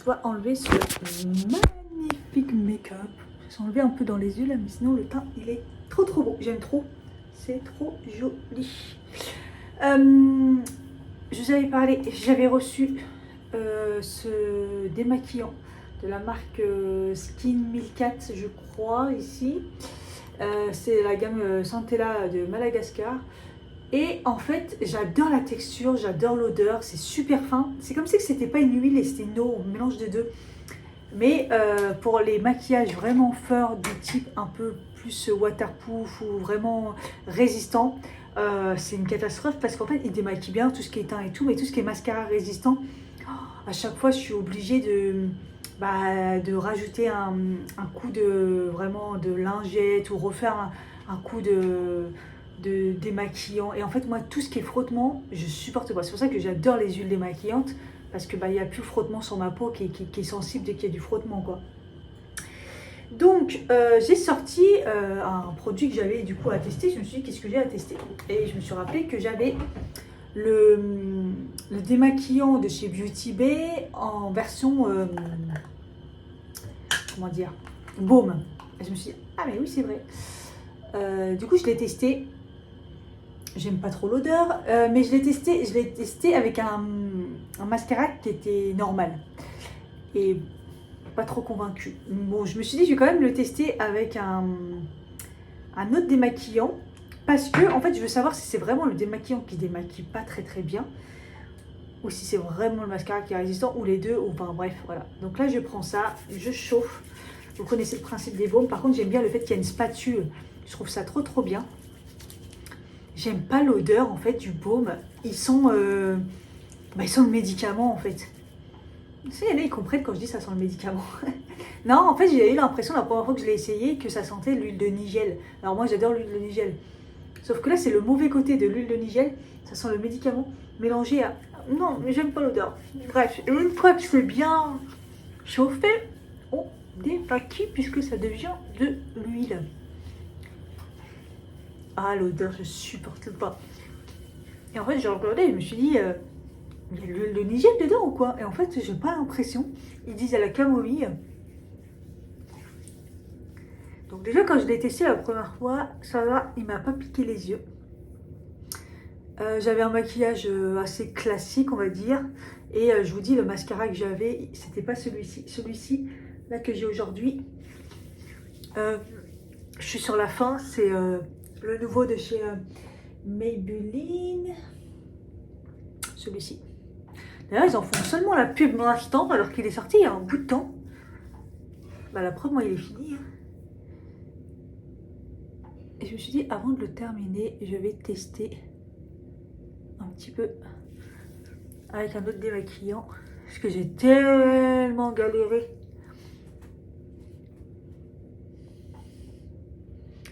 dois enlever ce magnifique make-up. Je vais s'enlever un peu dans les yeux là, mais sinon le teint il est trop beau. J'aime trop. C'est trop joli. Je vous avais parlé, j'avais reçu ce démaquillant de la marque Skin 1004, je crois, ici. C'est la gamme Centella de Madagascar. Et en fait, j'adore la texture, j'adore l'odeur, c'est super fin. C'est comme si c'était pas une huile et c'était une eau, un mélange de deux. Mais pour les maquillages vraiment forts, du type un peu plus waterproof ou vraiment résistant, c'est une catastrophe parce qu'en fait, il démaquille bien tout ce qui est teint et tout, mais tout ce qui est mascara résistant, à chaque fois, je suis obligée de rajouter un coup de lingette ou refaire un coup de démaquillant. Et en fait, moi, tout ce qui est frottement, je supporte pas. C'est pour ça que j'adore les huiles démaquillantes parce que il y a plus le frottement sur ma peau qui est sensible dès qu'il y a du frottement, quoi. Donc, j'ai sorti un produit que j'avais du coup à tester. Je me suis dit, qu'est-ce que j'ai à tester? Et je me suis rappelé que j'avais le démaquillant de chez Beauty Bay en version, comment dire, baume. Et je me suis dit, ah mais oui, c'est vrai. Du coup, je l'ai testé. J'aime pas trop l'odeur, mais je l'ai testé avec un mascara qui était normal. Et pas trop convaincue. Bon, je me suis dit, je vais quand même le tester avec un autre démaquillant. Parce que, en fait, je veux savoir si c'est vraiment le démaquillant qui démaquille pas très bien. Ou si c'est vraiment le mascara qui est résistant, ou les deux, ou enfin bref, voilà. Donc là, je prends ça, je chauffe. Vous connaissez le principe des baumes. Par contre, j'aime bien le fait qu'il y a une spatule. Je trouve ça trop bien. J'aime pas l'odeur en fait du baume. Ils sont le médicament en fait. Tu sais, il y en a, ils comprennent quand je dis ça sent le médicament. Non, en fait, j'ai eu l'impression la première fois que je l'ai essayé que ça sentait l'huile de nigel. Alors moi, j'adore l'huile de nigel. Sauf que là, c'est le mauvais côté de l'huile de nigel. Ça sent le médicament mélangé à... Non, mais j'aime pas l'odeur. Bref, une fois que c'est bien chauffé, on démaquille puisque ça devient de l'huile. Ah, l'odeur, je supporte pas. Et en fait, j'ai regardé, je me suis dit, il y a de l'huile de nigel dedans ou quoi? Et en fait, j'ai pas l'impression. Ils disent à la camomille. Donc déjà, quand je l'ai testé la première fois, ça va, il m'a pas piqué les yeux. J'avais un maquillage assez classique, on va dire. Et je vous dis, le mascara que j'avais, c'était pas celui-ci. Celui-ci, là, que j'ai aujourd'hui. Je suis sur la fin, c'est le nouveau de chez Maybelline. Celui-ci. D'ailleurs, ils en font seulement la pub pour l'instant, alors qu'il est sorti il y a un bout de temps. Bah, la preuve, moi, il est fini. Hein. Et je me suis dit, avant de le terminer, je vais tester un petit peu avec un autre démaquillant. Parce que j'ai tellement galéré.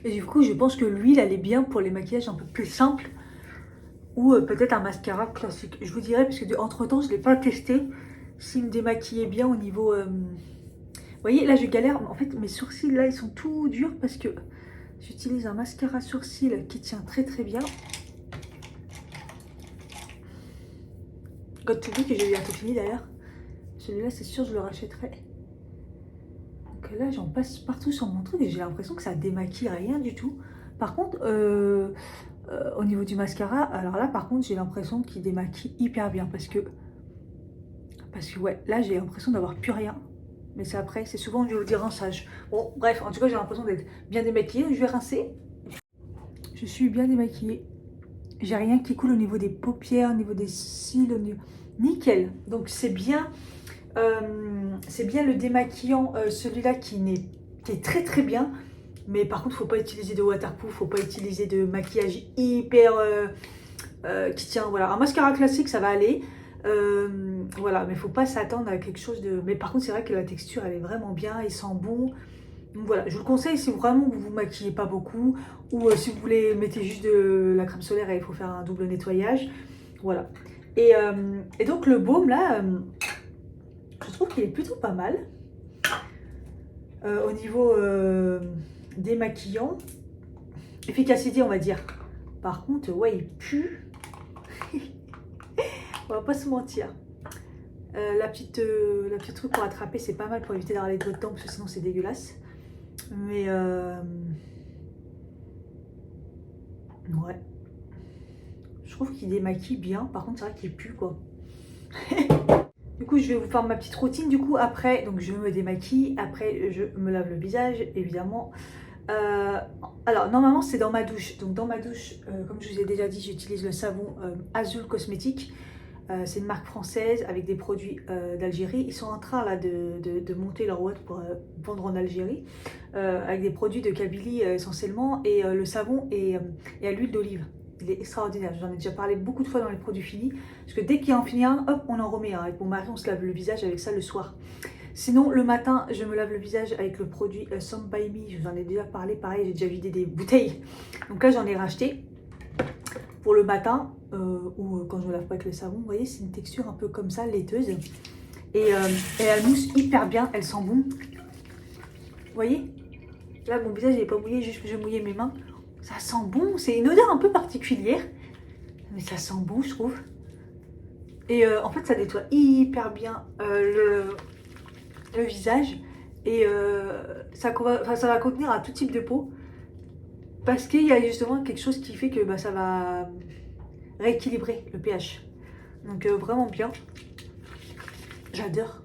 Et du coup, je pense que l'huile, elle est bien pour les maquillages un peu plus simples. Ou peut-être un mascara classique. Je vous dirais, parce que entre temps, je ne l'ai pas testé. S'il me démaquillait bien au niveau... Vous voyez, là, je galère. En fait, mes sourcils, là, ils sont tout durs parce que j'utilise un mascara sourcil qui tient très bien. God to be que j'ai bientôt fini d'ailleurs. Celui-là, c'est sûr, je le rachèterai. Donc là, j'en passe partout sur mon truc et j'ai l'impression que ça démaquille rien du tout. Par contre, au niveau du mascara, alors là, par contre, j'ai l'impression qu'il démaquille hyper bien parce que ouais, là, j'ai l'impression d'avoir plus rien. Mais c'est après, c'est souvent du rinçage. Bon, bref, en tout cas, j'ai l'impression d'être bien démaquillée. Je vais rincer. Je suis bien démaquillée. J'ai rien qui coule au niveau des paupières, au niveau des cils, au niveau... Nickel. Donc, c'est bien le démaquillant, celui-là qui est très bien. Mais par contre, il ne faut pas utiliser de waterproof, il ne faut pas utiliser de maquillage hyper... qui tient, voilà. Un mascara classique, ça va aller. Voilà, mais il ne faut pas s'attendre à quelque chose de... Mais par contre, c'est vrai que la texture, elle est vraiment bien, il sent bon. Donc voilà, je vous le conseille si vraiment vous ne vous maquillez pas beaucoup ou si vous voulez mettez juste de la crème solaire et il faut faire un double nettoyage. Voilà. Et donc le baume là, je trouve qu'il est plutôt pas mal. Au niveau démaquillant, efficacité on va dire. Par contre, ouais, il pue. On va pas se mentir. La petite truc pour attraper, c'est pas mal pour éviter d'avoir les doigts dedans, parce que sinon c'est dégueulasse. Mais ouais. Je trouve qu'il démaquille bien. Par contre, c'est vrai qu'il pue, quoi. Du coup, je vais vous faire ma petite routine. Du coup, après, donc je me démaquille. Après, je me lave le visage, évidemment. Alors, normalement, c'est dans ma douche. Donc, dans ma douche, comme je vous ai déjà dit, j'utilise le savon Azul Cosmétique. C'est une marque française avec des produits d'Algérie. Ils sont en train là de monter leur boîte pour vendre en Algérie. Avec des produits de Kabylie essentiellement. Et le savon est à l'huile d'olive. Il est extraordinaire. J'en ai déjà parlé beaucoup de fois dans les produits finis. Parce que dès qu'il en finit un, hop, on en remet un. Avec mon mari, on se lave le visage avec ça le soir. Sinon, le matin, je me lave le visage avec le produit Some By Me. Je vous en ai déjà parlé. Pareil, j'ai déjà vidé des bouteilles. Donc là, j'en ai racheté pour le matin. Ou quand je me lave pas avec le savon. Vous voyez, c'est une texture un peu comme ça, laiteuse. Et elle mousse hyper bien. Elle sent bon. Vous voyez? Là, mon visage n'est pas mouillé, juste que j'ai mouillé mes mains. Ça sent bon. C'est une odeur un peu particulière. Mais ça sent bon, je trouve. Et en fait, ça nettoie hyper bien le visage. Et ça va contenir à tout type de peau. Parce qu'il y a justement quelque chose qui fait que ça va rééquilibrer le pH. Donc vraiment bien. J'adore.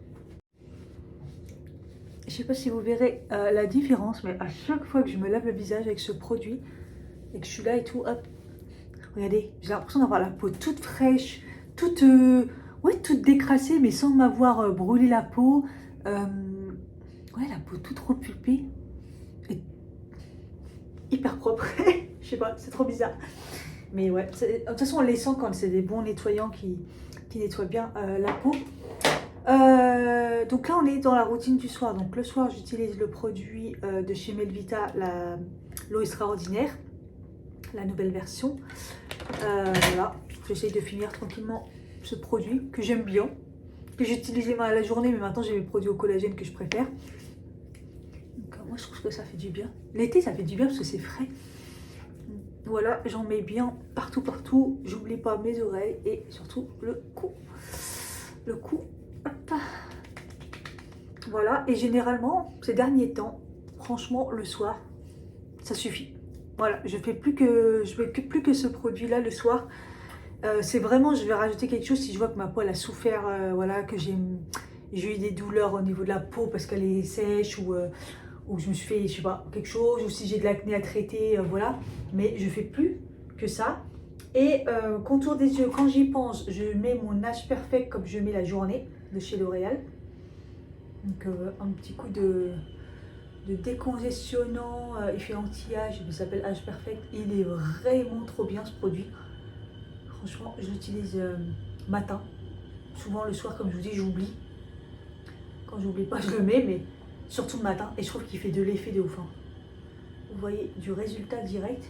Je sais pas si vous verrez la différence, mais à chaque fois que je me lave le visage avec ce produit et que je suis là et tout, hop, regardez, j'ai l'impression d'avoir la peau toute fraîche, toute décrassée, mais sans m'avoir brûlé la peau. Ouais, la peau toute repulpée et hyper propre. Je sais pas, c'est trop bizarre. Mais ouais, de toute façon, on les sent quand c'est des bons nettoyants qui nettoient bien la peau. Donc là, on est dans la routine du soir. Donc le soir, j'utilise le produit de chez Melvita, l'eau extraordinaire, la nouvelle version. Voilà, j'essaye de finir tranquillement ce produit que j'aime bien, que j'utilisais à la journée, mais maintenant j'ai mes produits au collagène que je préfère. Donc moi, je trouve que ça fait du bien. L'été, ça fait du bien parce que c'est frais. Voilà, j'en mets bien partout. J'oublie pas mes oreilles et surtout le cou. Hop. Voilà, et généralement, ces derniers temps, franchement, le soir, ça suffit. Voilà, je fais plus que ce produit-là le soir. C'est vraiment, je vais rajouter quelque chose si je vois que ma peau elle a souffert, voilà, que j'ai eu des douleurs au niveau de la peau parce qu'elle est sèche ou je me suis fait, je sais pas, quelque chose, ou si j'ai de l'acné à traiter, voilà. Mais je fais plus que ça. Et contour des yeux, quand j'y pense, je mets mon Age Perfect comme je mets la journée de chez L'Oréal. Donc un petit coup de décongestionnant, effet anti-âge, il s'appelle Age Perfect. Il est vraiment trop bien ce produit. Franchement, je l'utilise matin. Souvent le soir, comme je vous dis, j'oublie. Quand j'oublie pas, je le mets, mais surtout le matin. Et je trouve qu'il fait de l'effet de ouf. Hein. Vous voyez du résultat direct.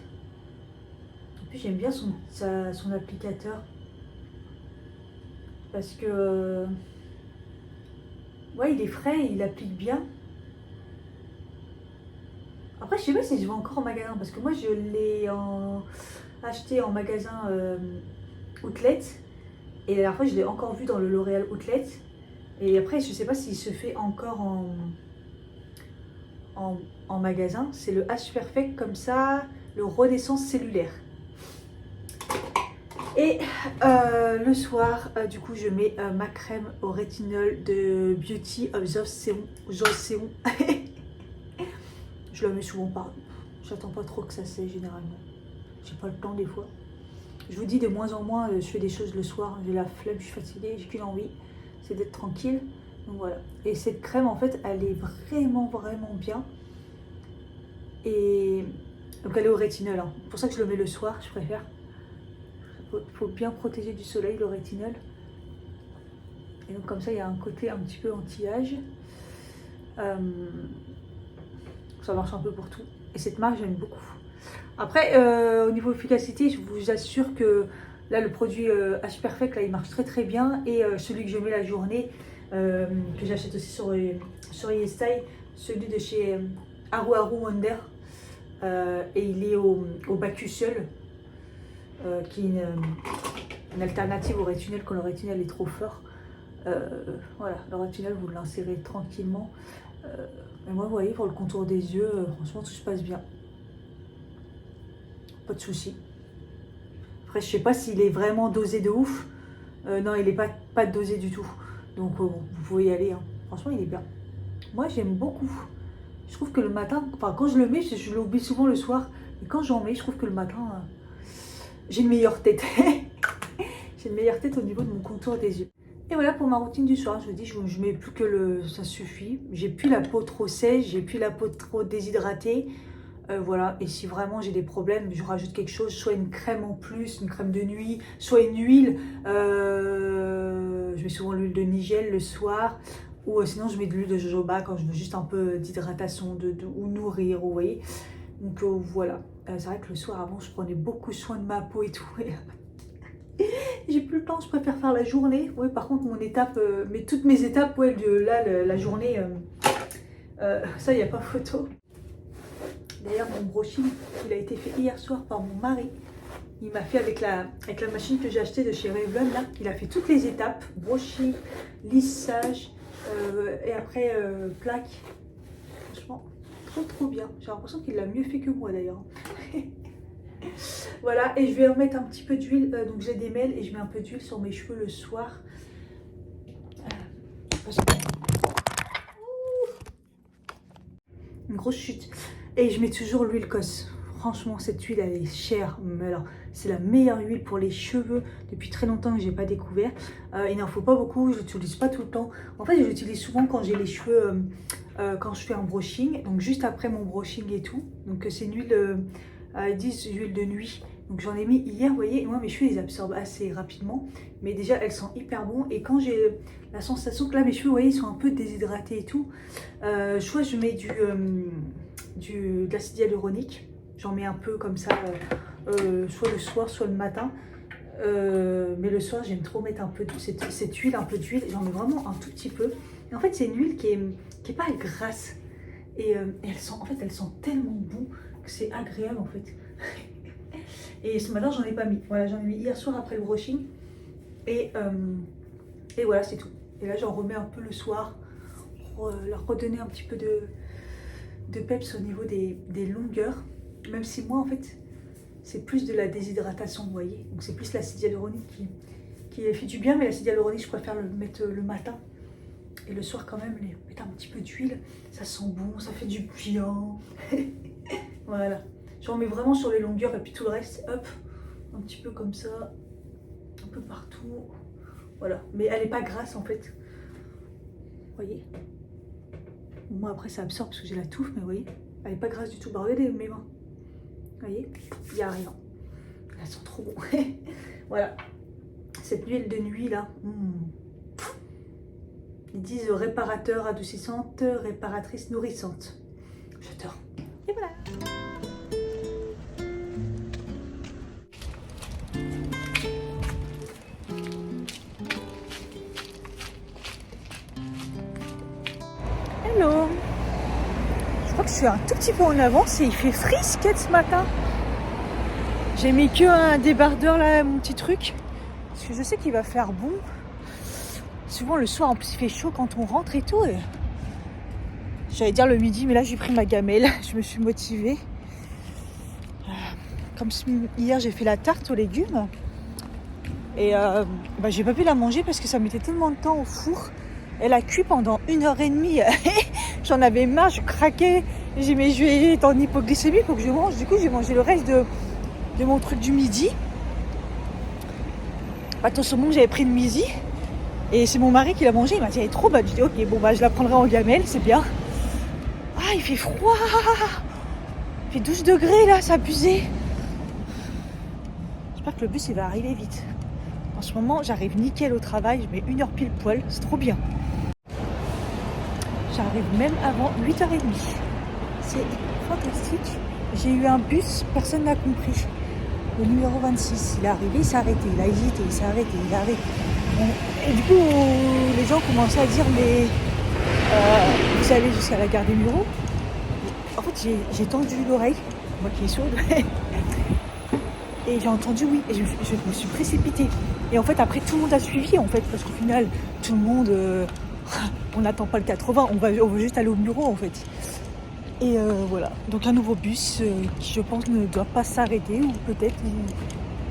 En plus, j'aime bien son applicateur. Parce que... ouais, il est frais, il applique bien. Après, je sais pas si je vais encore en magasin. Parce que moi, je l'ai acheté en magasin Outlet. Et la dernière fois, je l'ai encore vu dans le L'Oréal Outlet. Et après, je sais pas s'il se fait encore en magasin. C'est le Age Perfect comme ça, le renaissance cellulaire. Et le soir, du coup, je mets ma crème au rétinol de Beauty of Joseon. Je la mets souvent par. J'attends pas trop que ça sèche généralement. J'ai pas le temps des fois. Je vous dis de moins en moins, je fais des choses le soir. J'ai la flemme, je suis fatiguée, j'ai qu'une envie, c'est d'être tranquille. Donc voilà. Et cette crème, en fait, elle est vraiment bien. Et donc elle est au rétinol. Hein. C'est pour ça que je le mets le soir, je préfère. Faut bien protéger du soleil le rétinol. Et donc comme ça, il y a un côté un petit peu anti-âge. Ça marche un peu pour tout. Et cette marque, j'aime beaucoup. Après, au niveau efficacité, je vous assure que là, le produit Age Perfect, là, il marche très bien. Et celui que je mets la journée, que j'achète aussi sur YesStyle, celui de chez Haru Wonder. Et il est au Bakuchiol, qui est une alternative au rétinol quand le rétinol est trop fort. Voilà, le rat de tunnel, vous l'insérez tranquillement. Et moi, vous voyez, pour le contour des yeux, franchement, tout se passe bien. Pas de soucis. Après, je sais pas s'il est vraiment dosé de ouf. Non, il est pas dosé du tout. Donc, bon, vous pouvez y aller. Hein. Franchement, il est bien. Moi, j'aime beaucoup. Je trouve que le matin, enfin, quand je le mets, je l'oublie souvent le soir. Et quand j'en mets, je trouve que le matin, j'ai une meilleure tête. J'ai une meilleure tête au niveau de mon contour des yeux. Et voilà pour ma routine du soir. Je vous dis, je mets plus que le... Ça suffit. J'ai plus la peau trop sèche, j'ai plus la peau trop déshydratée. Voilà, et si vraiment j'ai des problèmes, je rajoute quelque chose, soit une crème en plus, une crème de nuit, soit une huile. Je mets souvent l'huile de nigel le soir, ou sinon je mets de l'huile de jojoba quand je veux juste un peu d'hydratation ou nourrir, vous voyez. Donc voilà, c'est vrai que le soir avant je prenais beaucoup soin de ma peau et tout. J'ai plus le temps, je préfère faire la journée. Ouais, par contre mon étape, mais toutes mes étapes, ouais, la journée, ça il n'y a pas photo. D'ailleurs, mon brushing, il a été fait hier soir par mon mari. Il m'a fait avec la machine que j'ai achetée de chez Revlon. Là, il a fait toutes les étapes. Brushing, lissage et après plaque. Franchement, trop bien. J'ai l'impression qu'il l'a mieux fait que moi d'ailleurs. Voilà, et je vais remettre un petit peu d'huile. Donc j'ai des mêles et je mets un peu d'huile sur mes cheveux le soir. Une grosse chute. Et je mets toujours l'huile Cos. Franchement, cette huile, elle est chère. Mais alors, c'est la meilleure huile pour les cheveux. Depuis très longtemps que je n'ai pas découvert. Il n'en faut pas beaucoup. Je l'utilise pas tout le temps. En fait, je l'utilise souvent quand j'ai les cheveux, quand je fais un brushing. Donc, juste après mon brushing et tout. Donc, c'est une huile, ils disent huile de nuit. Donc, j'en ai mis hier, vous voyez. Et moi, mes cheveux, ils absorbent assez rapidement. Mais déjà, elles sont hyper bon. Et quand j'ai la sensation que là, mes cheveux, vous voyez, ils sont un peu déshydratés et tout. Soit je mets de l'acide hyaluronique, j'en mets un peu comme ça, soit le soir, soit le matin. Mais le soir, j'aime trop mettre un peu de cette huile, un peu d'huile. J'en mets vraiment un tout petit peu. Et en fait, c'est une huile qui est pas grasse. Et elle sent tellement bon que c'est agréable en fait. Et ce matin, j'en ai pas mis. Voilà, j'en ai mis hier soir après le brushing. Et voilà, c'est tout. Et là, j'en remets un peu le soir pour leur redonner un petit peu de peps au niveau des longueurs. Même si moi, en fait, c'est plus de la déshydratation, vous voyez. Donc, c'est plus l'acide hyaluronique qui fait du bien. Mais l'acide hyaluronique, je préfère le mettre le matin. Et le soir, quand même, mettre un petit peu d'huile. Ça sent bon, ça fait du bien. Voilà. J'en mets vraiment sur les longueurs et puis tout le reste, hop, un petit peu comme ça, un peu partout. Voilà, mais elle n'est pas grasse en fait. Vous voyez? Moi après ça absorbe parce que j'ai la touffe, mais vous voyez, elle n'est pas grasse du tout. Bah, regardez mes mains. Vous voyez? Il n'y a rien. Elles sont trop bon. Voilà. Cette huile de nuit là. Ils disent réparateur, adoucissante, réparatrice, nourrissante. J'adore. Et voilà. Hello. Je crois que je suis un tout petit peu en avance et il fait frisquette ce matin. J'ai mis que un débardeur là, mon petit truc. Parce que je sais qu'il va faire bon. Souvent le soir en plus il fait chaud quand on rentre et tout. J'allais dire le midi, mais là j'ai pris ma gamelle. Je me suis motivée. Comme hier j'ai fait la tarte aux légumes. Et j'ai pas pu la manger parce que ça mettait tellement de temps au four. Elle a cuit pendant 1h30. J'en avais marre, je craquais. J'ai dit mais je vais être en hypoglycémie, faut que je mange. Du coup j'ai mangé le reste de mon truc du midi. Pâte au saumon que j'avais pris de midi. Et c'est mon mari qui l'a mangé. Il m'a dit elle est trop bonne. Je dis ok, bon je la prendrai en gamelle, c'est bien. Ah il fait froid. Il fait 12 degrés là, c'est abusé. J'espère que le bus il va arriver vite. En ce moment j'arrive nickel au travail, je mets 1h pile poil, c'est trop bien. J'arrive même avant 8h30. C'est fantastique. J'ai eu un bus, personne n'a compris. Le numéro 26, il est arrivé, il s'est arrêté, il a hésité, il s'est arrêté, il a arrêté. Et du coup, les gens commençaient à dire mais vous allez jusqu'à la gare des Mureaux. En fait, j'ai tendu l'oreille, moi qui est sourde, et j'ai entendu oui, et je me suis précipitée. Et en fait, après, tout le monde a suivi, en fait, parce qu'au final, tout le monde, on n'attend pas le 80, on veut juste aller au bureau, en fait. Et voilà, donc un nouveau bus qui, je pense, ne doit pas s'arrêter, ou peut-être,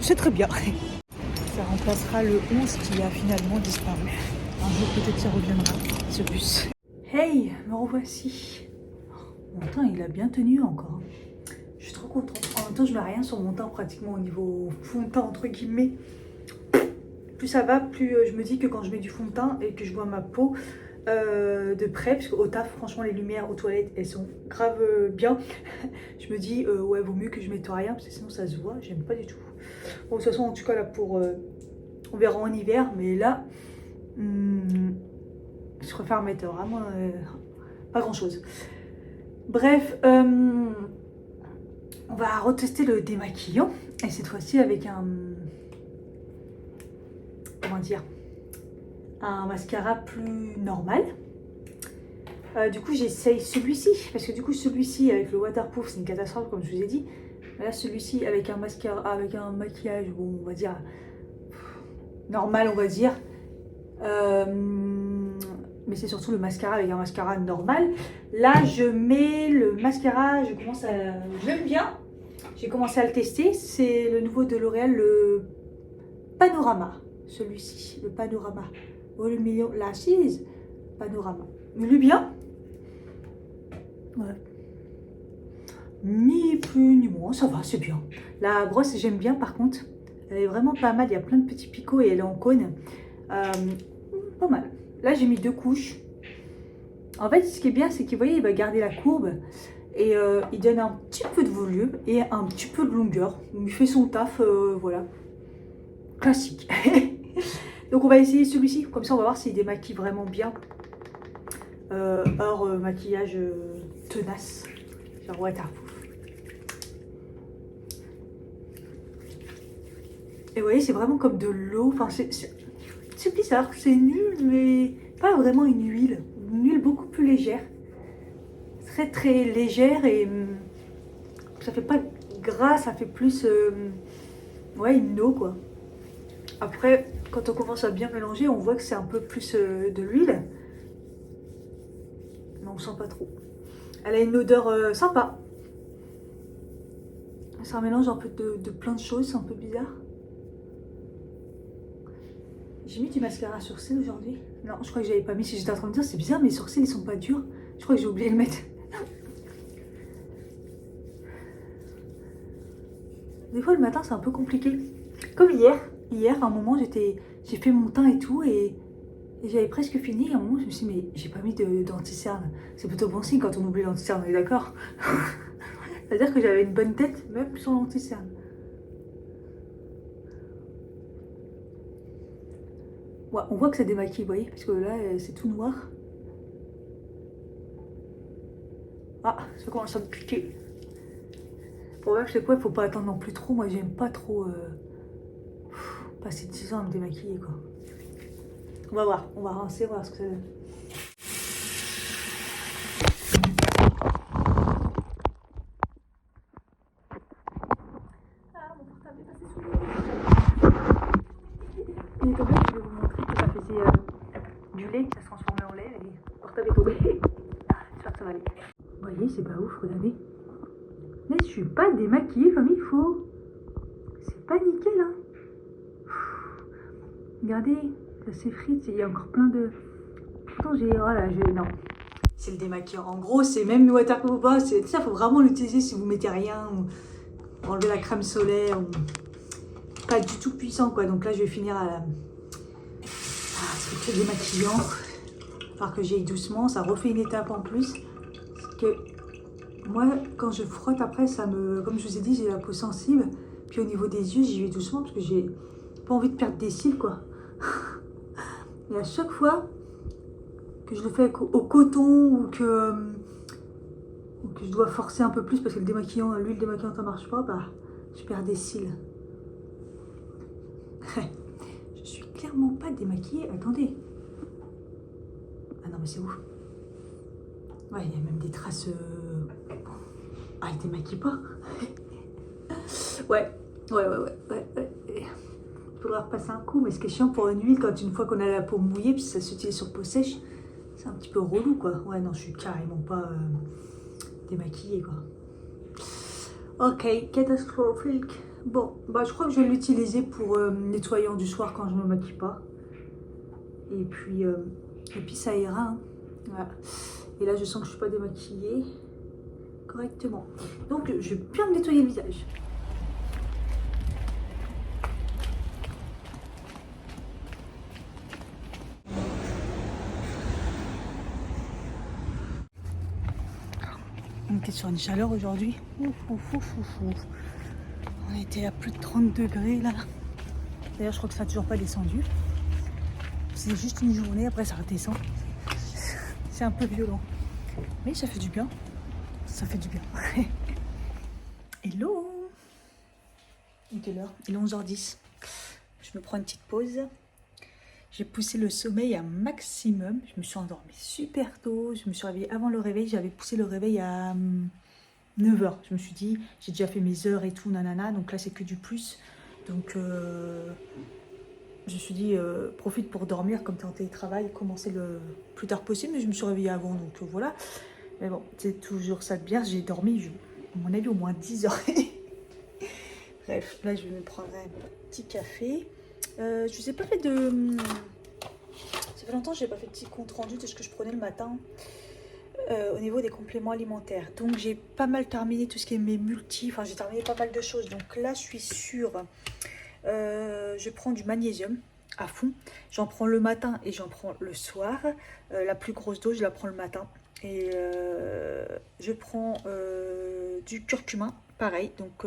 c'est très bien. Ça remplacera le 11 qui a finalement disparu. Un jour, peut-être, ça reviendra, ce bus. Hey, me revoici. Mon teint, il a bien tenu encore. Je suis trop contente. En même temps, je mets rien sur mon teint pratiquement au niveau fond de teint, entre guillemets. Plus ça va, plus je me dis que quand je mets du fond de teint et que je vois ma peau de près, parce qu'au taf, franchement, les lumières aux toilettes, elles sont grave bien. Je me dis, ouais, vaut mieux que je mette rien, parce que sinon ça se voit, j'aime pas du tout. Bon, de toute façon, en tout cas, là, on verra en hiver, mais là, je préfère mettre vraiment pas grand-chose. Bref, on va retester le démaquillant, et cette fois-ci avec un... Comment dire, un mascara plus normal. Du coup, j'essaye celui-ci, parce que du coup, celui-ci avec le waterproof, c'est une catastrophe, comme je vous ai dit. Mais là, celui-ci avec un mascara, avec un maquillage, bon, on va dire normal, on va dire. Mais c'est surtout le mascara avec un mascara normal. Là, je mets le mascara, j'aime bien. J'ai commencé à le tester. C'est le nouveau de L'Oréal, le Panorama. Celui-ci, le Panorama. Oh, le million, l'assise, Panorama. Il est bien. Ouais. Ni plus ni moins, ça va, c'est bien. La brosse, j'aime bien par contre. Elle est vraiment pas mal. Il y a plein de petits picots et elle est en cône. Pas mal. Là, j'ai mis 2 couches. En fait, ce qui est bien, c'est qu'il, voyez, il va garder la courbe. Et il donne un petit peu de volume et un petit peu de longueur. Il fait son taf, voilà. Classique. Donc on va essayer celui-ci, comme ça on va voir s'il démaquille vraiment bien. Hors maquillage tenace, genre waterproof. Et vous voyez, c'est vraiment comme de l'eau, enfin c'est bizarre, c'est nul, mais pas vraiment une huile. Une huile beaucoup plus légère. Très très légère et ça fait pas gras, ça fait plus ouais, une eau quoi. Après, quand on commence à bien mélanger, on voit que c'est un peu plus de l'huile. Mais on sent pas trop. Elle a une odeur sympa. C'est un mélange un peu de plein de choses, c'est un peu bizarre. J'ai mis du mascara sur cils aujourd'hui. Non, je crois que j'avais pas mis. Si j'étais en train de dire, c'est bizarre, mes sourcils ils sont pas durs. Je crois que j'ai oublié de le mettre. Des fois le matin c'est un peu compliqué. Comme hier. Hier, à un moment, j'ai fait mon teint et tout et j'avais presque fini. Et à un moment, je me suis dit, mais j'ai pas mis d'anti-cerne. C'est plutôt bon signe quand on oublie l'anti-cerne, on est d'accord? C'est-à-dire que j'avais une bonne tête, même sans l'anti-cerne. Ouais, on voit que ça démaquille, vous voyez, parce que là, c'est tout noir. Ah, ça commence à me piquer. Le problème, c'est quoi? Il faut pas attendre non plus trop. Moi, j'aime pas trop passer 10 ans à me démaquiller, quoi. On va voir, on va rincer, voir ce que ça donne. Ah, mon portable est passé sous l'eau. Il est tombé, je vais vous montrer que ça faisait du lait, ça se transformait en lait, et le portable est tombé. J'espère que ça va aller. Vous voyez, c'est pas ouf, regardez. Mais je suis pas démaquillée comme il faut. C'est pas nickel, hein. Regardez, ça s'effrite, il y a encore plein de... Pourtant, non. C'est le démaquillant. En gros, c'est même le waterproof ou pas, ça, faut vraiment l'utiliser si vous mettez rien, ou enlever la crème solaire, ou... Pas du tout puissant, quoi. Donc là, je vais finir à la... c'est le démaquillant. Alors que j'aille doucement, ça refait une étape en plus. Parce que moi, quand je frotte après, ça me... Comme je vous ai dit, j'ai la peau sensible. Puis au niveau des yeux, j'y vais doucement parce que j'ai pas envie de perdre des cils, quoi. Et à chaque fois que je le fais au coton ou que je dois forcer un peu plus parce que l'huile démaquillante ça marche pas, bah je perds des cils. Je suis clairement pas démaquillée. Attendez. Ah non mais c'est ouf. Ouais, il y a même des traces. Ah, il démaquille pas. Ouais. faudra repasser un coup. Mais ce qui est chiant pour une huile, quand une fois qu'on a la peau mouillée, puis ça s'utilise sur peau sèche, c'est un petit peu relou quoi. Ouais, non, je suis carrément pas démaquillée quoi. Ok, catastrophique. Bon, bah je crois que je vais l'utiliser pour nettoyant du soir quand je me maquille pas. Et puis ça ira. Hein. Voilà. Et là, je sens que je suis pas démaquillée correctement. Donc, je vais bien me nettoyer le visage. On était sur une chaleur aujourd'hui. On était à plus de 30 degrés là. D'ailleurs, je crois que ça n'a toujours pas descendu. C'est juste une journée, après ça redescend. C'est un peu violent. Mais ça fait du bien. Ça fait du bien. Hello! Il est quelle heure? Il est 11h10. Je me prends une petite pause. J'ai poussé le sommeil à maximum. Je me suis endormie super tôt. Je me suis réveillée avant le réveil. J'avais poussé le réveil à 9h. Je me suis dit, j'ai déjà fait mes heures et tout, nanana. Donc là, c'est que du plus. Donc, je me suis dit, profite pour dormir comme tu es en télétravail. Commencer le plus tard possible. Mais je me suis réveillée avant. Donc voilà. Mais bon, c'est toujours ça de bien. J'ai dormi, à mon avis, au moins 10 heures. Bref, là, je vais me prendre un petit café. Je vous ai pas fait de... Ça fait longtemps que je n'ai pas fait de petit compte rendu de ce que je prenais le matin au niveau des compléments alimentaires. Donc j'ai pas mal terminé tout ce qui est mes multi, enfin j'ai terminé pas mal de choses. Donc là je suis sûre, je prends du magnésium à fond. J'en prends le matin et j'en prends le soir. La plus grosse dose je la prends le matin. Et je prends du curcuma, pareil. Donc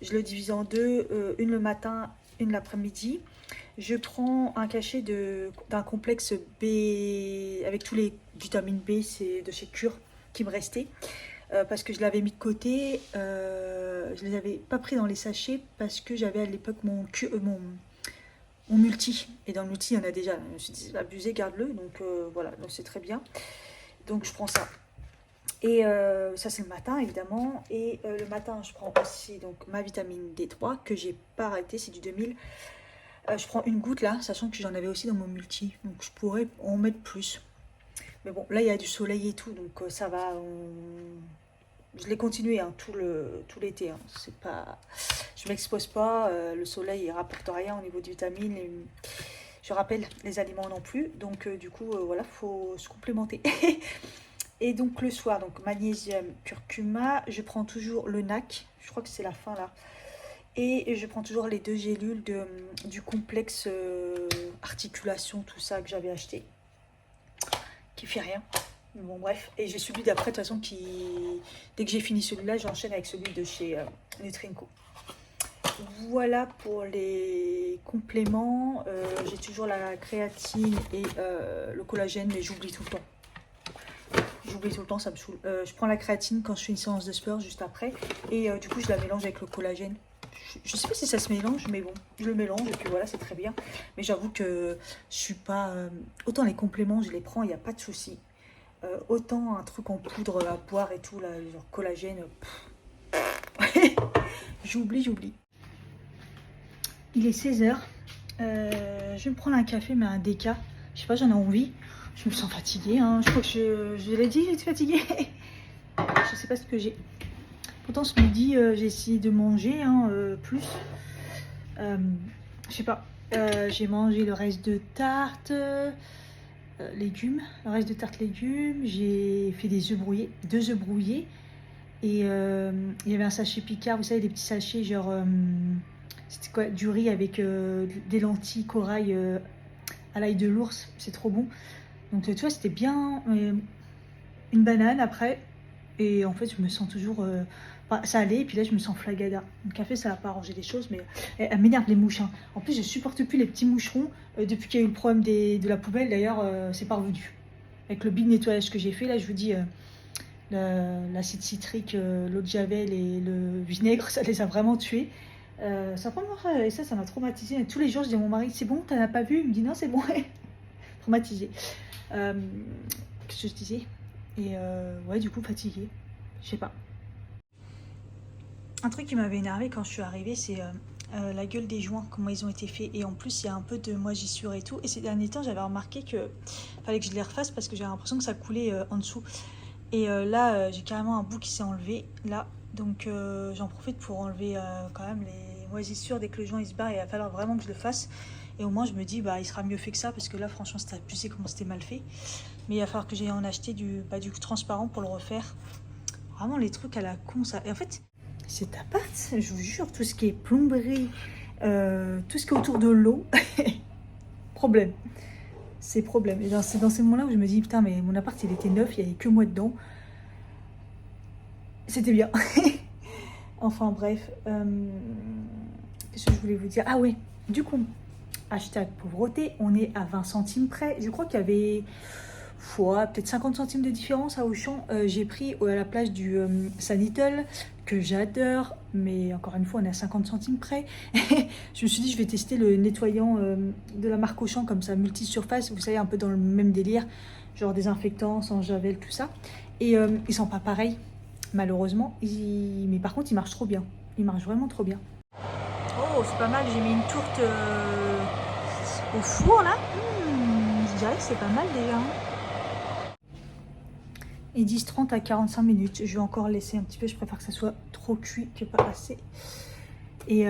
je le divise en deux, une le matin, une l'après-midi. Je prends un cachet d'un complexe B avec tous les vitamines B, c'est de chez Cure qui me restait parce que je l'avais mis de côté. Je les avais pas pris dans les sachets parce que j'avais à l'époque mon multi. Et dans le multi, il y en a déjà. Je me suis dit, abusé, garde-le. Donc voilà, donc c'est très bien. Donc je prends ça. Et ça c'est le matin évidemment. Et le matin, je prends aussi donc ma vitamine D3 que j'ai pas arrêté, c'est du 2000. Je prends une goutte là, sachant que j'en avais aussi dans mon multi, donc je pourrais en mettre plus. Mais bon, là il y a du soleil et tout, donc ça va. Je l'ai continué hein, tout l'été. Hein. C'est pas, je m'expose pas. Le soleil il rapporte rien au niveau de vitamines. Je rappelle les aliments non plus, donc du coup voilà, faut se complémenter. Et donc le soir, donc magnésium, curcuma, je prends toujours le NAC. Je crois que c'est la fin là. Et je prends toujours les 2 gélules du complexe articulation, tout ça que j'avais acheté. Qui fait rien. Mais bon, bref. Et j'ai celui d'après, de toute façon, dès que j'ai fini celui-là, j'enchaîne avec celui de chez Nutrinco. Voilà pour les compléments. J'ai toujours la créatine et le collagène, mais j'oublie tout le temps. J'oublie tout le temps, ça me saoule. Je prends la créatine quand je fais une séance de sport juste après. Et du coup, je la mélange avec le collagène. Je sais pas si ça se mélange, mais bon, je le mélange et puis voilà, c'est très bien. Mais j'avoue que je suis pas... autant les compléments, je les prends, il n'y a pas de souci. Autant un truc en poudre à boire et tout, là, genre collagène, j'oublie. Il est 16h. Je vais me prendre un café, mais un déca. Je sais pas, j'en ai envie. Je me sens fatiguée, hein. Je crois que je l'ai dit, j'étais fatiguée. Je sais pas ce que j'ai. Pourtant ce midi j'ai essayé de manger plus. Je sais pas. J'ai mangé le reste de tarte légumes. Le reste de tarte légumes. J'ai fait des œufs brouillés. 2 œufs brouillés. Et il y avait un sachet Picard. Vous savez, des petits sachets genre... c'était quoi? Du riz avec des lentilles corail à l'ail de l'ours. C'est trop bon. Donc tu vois, c'était bien. Une banane après. Et en fait, je me sens toujours... ça allait, et puis là, je me sens flagada. Le café, ça va pas arranger les choses, mais elle m'énerve les mouches. Hein. En plus, je supporte plus les petits moucherons. Depuis qu'il y a eu le problème de la poubelle, d'ailleurs, c'est pas revenu. Avec le big nettoyage que j'ai fait, là, je vous dis, l'acide citrique, l'eau de javel et le vinaigre, ça les a vraiment tués. Ça prend et ça m'a traumatisée. Et tous les jours, je dis à mon mari, c'est bon, t'en as pas vu? Il me dit, non, c'est bon. Traumatisée. Qu'est-ce que je disais? Et ouais, du coup, fatiguée. Je sais pas. Un truc qui m'avait énervé quand je suis arrivée, c'est la gueule des joints, comment ils ont été faits. Et en plus, il y a un peu de moisissure et tout. Et ces derniers temps, j'avais remarqué que fallait que je les refasse parce que j'avais l'impression que ça coulait en dessous. Et là, j'ai carrément un bout qui s'est enlevé, là. Donc j'en profite pour enlever quand même les moisissures dès que le joint il se barre. Il va falloir vraiment que je le fasse. Et au moins, je me dis, bah, il sera mieux fait que ça parce que là, franchement, c'était abusé comment c'était mal fait. Mais il va falloir que j'aille en acheter du transparent pour le refaire. Vraiment, les trucs à la con, ça. Et en fait, cet appart, je vous jure, tout ce qui est plomberie, tout ce qui est autour de l'eau, problème. C'est problème. Et c'est dans ces moments-là où je me dis, putain, mais mon appart, il était neuf, il n'y avait que moi dedans. C'était bien. Enfin, bref. Qu'est-ce que je voulais vous dire? Ah ouais, du coup, hashtag pauvreté, on est à 20 centimes près. Je crois qu'il y avait peut-être 50 centimes de différence à Auchan. J'ai pris à la place du Sanital, que j'adore, mais encore une fois, on est à 50 centimes près. Je me suis dit, je vais tester le nettoyant de la marque Auchan, comme ça, multi-surface, vous savez, un peu dans le même délire, genre désinfectant, sans javel, tout ça. Et ils sont pas pareils, malheureusement. Mais par contre, ils marchent trop bien. Ils marchent vraiment trop bien. Oh, c'est pas mal, j'ai mis une tourte au four, là. Je dirais que c'est pas mal, déjà. Ils disent 30 à 45 minutes. Je vais encore laisser un petit peu. Je préfère que ça soit trop cuit que pas assez. Et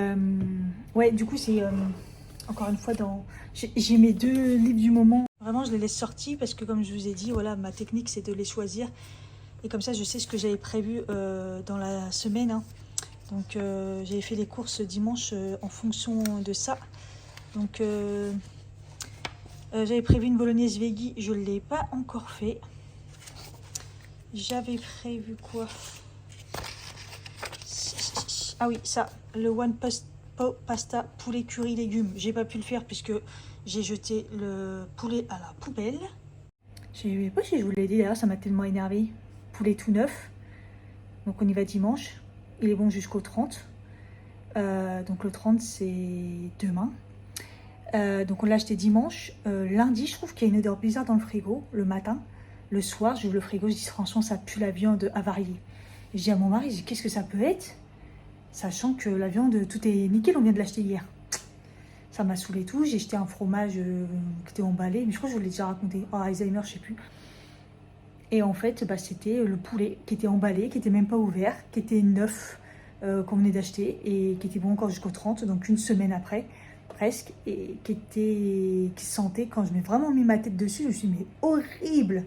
ouais, du coup, c'est encore une fois dans... J'ai mes 2 livres du moment. Vraiment, je les laisse sortis parce que comme je vous ai dit, voilà, ma technique, c'est de les choisir. Et comme ça, je sais ce que j'avais prévu dans la semaine. Hein. Donc, j'avais fait les courses dimanche en fonction de ça. Donc, j'avais prévu une bolognaise veggie. Je ne l'ai pas encore fait. J'avais prévu quoi? Ah oui, ça, le One Pasta poulet curry légumes. J'ai pas pu le faire puisque j'ai jeté le poulet à la poubelle. Je sais pas si je vous l'ai dit d'ailleurs, ça m'a tellement énervé. Poulet tout neuf. Donc on y va dimanche. Il est bon jusqu'au 30. Donc le 30 c'est demain. Donc on l'a acheté dimanche. Lundi, je trouve qu'il y a une odeur bizarre dans le frigo le matin. Le soir, j'ouvre le frigo, je dis franchement, ça pue la viande avariée. Et je dis à mon mari, je dis qu'est-ce que ça peut être? Sachant que la viande, tout est nickel, on vient de l'acheter hier. Ça m'a saoulé tout. J'ai jeté un fromage qui était emballé, mais je crois que je vous l'ai déjà raconté. Oh, Alzheimer, je sais plus. Et en fait, bah, c'était le poulet qui était emballé, qui était même pas ouvert, qui était neuf, qu'on venait d'acheter et qui était bon encore jusqu'au 30, donc une semaine après, presque, et qui sentait, quand je m'ai vraiment mis ma tête dessus, je me suis dit, mais horrible!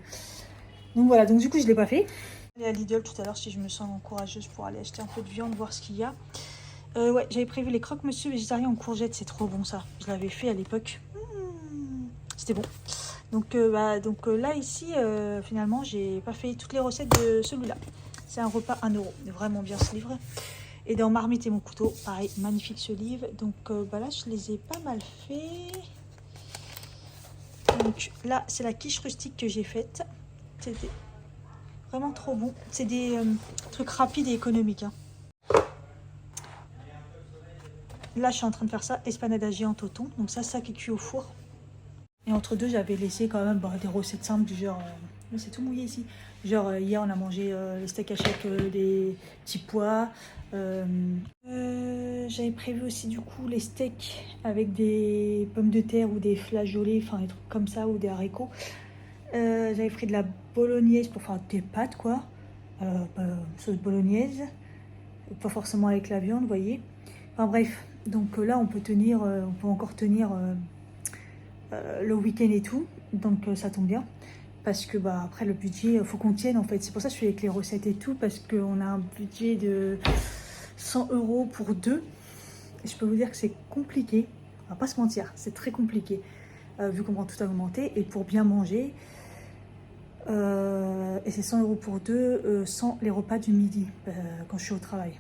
Donc voilà, donc du coup, je ne l'ai pas fait. Je vais aller à Lidl tout à l'heure si je me sens courageuse pour aller acheter un peu de viande, voir ce qu'il y a. Ouais, j'avais prévu les croque-monsieur végétariens en courgettes, c'est trop bon ça. Je l'avais fait à l'époque. C'était bon. Donc, là, ici, finalement, j'ai pas fait toutes les recettes de celui-là. C'est un repas 1 €. Vraiment bien ce livre. Et dans Marmite et mon couteau, pareil, magnifique ce livre. Donc là, je les ai pas mal fait. Donc là, c'est la quiche rustique que j'ai faite. C'était vraiment trop bon. C'est des trucs rapides et économiques. Hein. Là, je suis en train de faire ça, espanadagé en toton. Donc ça qui est cuit au four. Et entre deux, j'avais laissé quand même des recettes simples du genre... c'est tout mouillé ici. Genre, hier, on a mangé les steaks hachés avec des petits pois. J'avais prévu aussi, du coup, les steaks avec des pommes de terre ou des flageolets, enfin, des trucs comme ça, ou des haricots. J'avais pris de la bolognaise pour faire des pâtes, quoi. Sauce bolognaise. Pas forcément avec la viande, vous voyez. Enfin, bref. Donc là, on peut encore tenir... le week-end et tout, donc ça tombe bien parce que bah après le budget faut qu'on tienne en fait, c'est pour ça que je suis avec les recettes et tout parce qu'on a un budget de 100 € pour 2 et je peux vous dire que c'est compliqué, on va pas se mentir, c'est très compliqué vu qu'on va tout augmenter et pour bien manger et c'est 100 € pour 2 sans les repas du midi quand je suis au travail.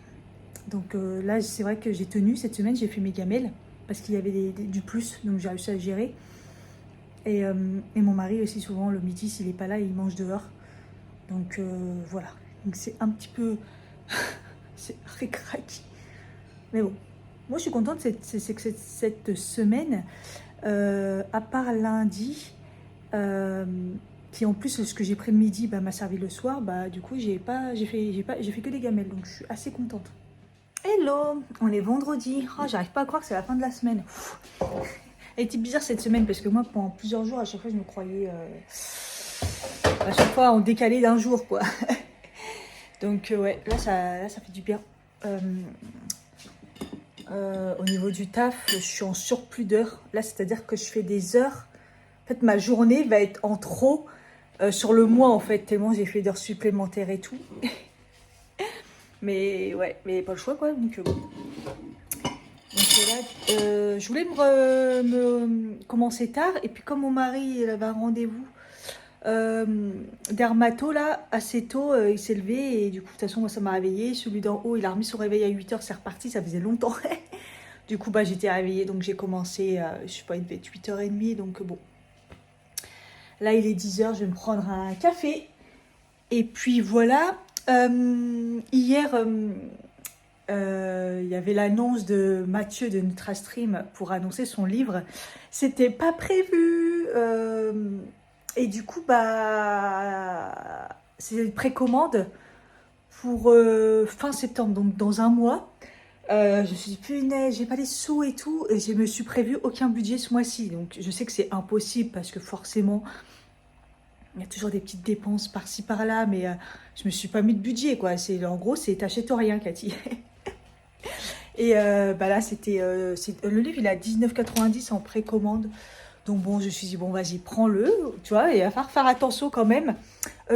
Donc là c'est vrai que j'ai tenu cette semaine, j'ai fait mes gamelles parce qu'il y avait du plus, donc j'ai réussi à gérer. Et mon mari aussi, souvent, le midi, s'il n'est pas là, il mange dehors. Donc voilà. Donc c'est un petit peu... c'est ric-rac. Mais bon. Moi, je suis contente c'est que cette semaine, à part lundi, qui en plus, ce que j'ai pris le midi m'a servi le soir, bah, du coup, j'ai fait que des gamelles. Donc je suis assez contente. Hello, on est vendredi. Oh, j'arrive pas à croire que c'est la fin de la semaine. Elle était bizarre cette semaine parce que moi, pendant plusieurs jours, à chaque fois, je me croyais à chaque fois en décalé d'un jour, quoi. Donc, ouais, là, ça fait du bien. Au niveau du taf, je suis en surplus d'heures. Là, c'est-à-dire que je fais des heures. En fait, ma journée va être en trop sur le mois, en fait, tellement j'ai fait d'heures supplémentaires et tout. Mais ouais, mais pas le choix, quoi. Donc, bon. Donc là, je voulais me commencer tard. Et puis, comme mon mari il avait un rendez-vous dermato, là, assez tôt, il s'est levé. Et du coup, de toute façon, moi, ça m'a réveillée. Celui d'en haut, il a remis son réveil à 8h, c'est reparti. Ça faisait longtemps. Du coup, bah, j'étais réveillée. Donc, j'ai commencé, je sais pas, il devait être 8h30. Donc, bon. Là, il est 10h. Je vais me prendre un café. Et puis, voilà. Hier, il y avait l'annonce de Mathieu de NutraStream pour annoncer son livre. C'était pas prévu. Et du coup, bah, c'est une précommande pour fin septembre, donc dans un mois. Je me suis dit, punaise, j'ai pas les sous et tout. Et je me suis prévu aucun budget ce mois-ci. Donc, je sais que c'est impossible parce que forcément, il y a toujours des petites dépenses par-ci par-là. Mais je me suis pas mis de budget, quoi. En gros, c'est t'achètes rien, Cathy. Et bah là, c'était le livre, il est à 19,90 en précommande. Donc bon, je me suis dit, bon, vas-y, prends-le, tu vois, et il va falloir faire attention quand même.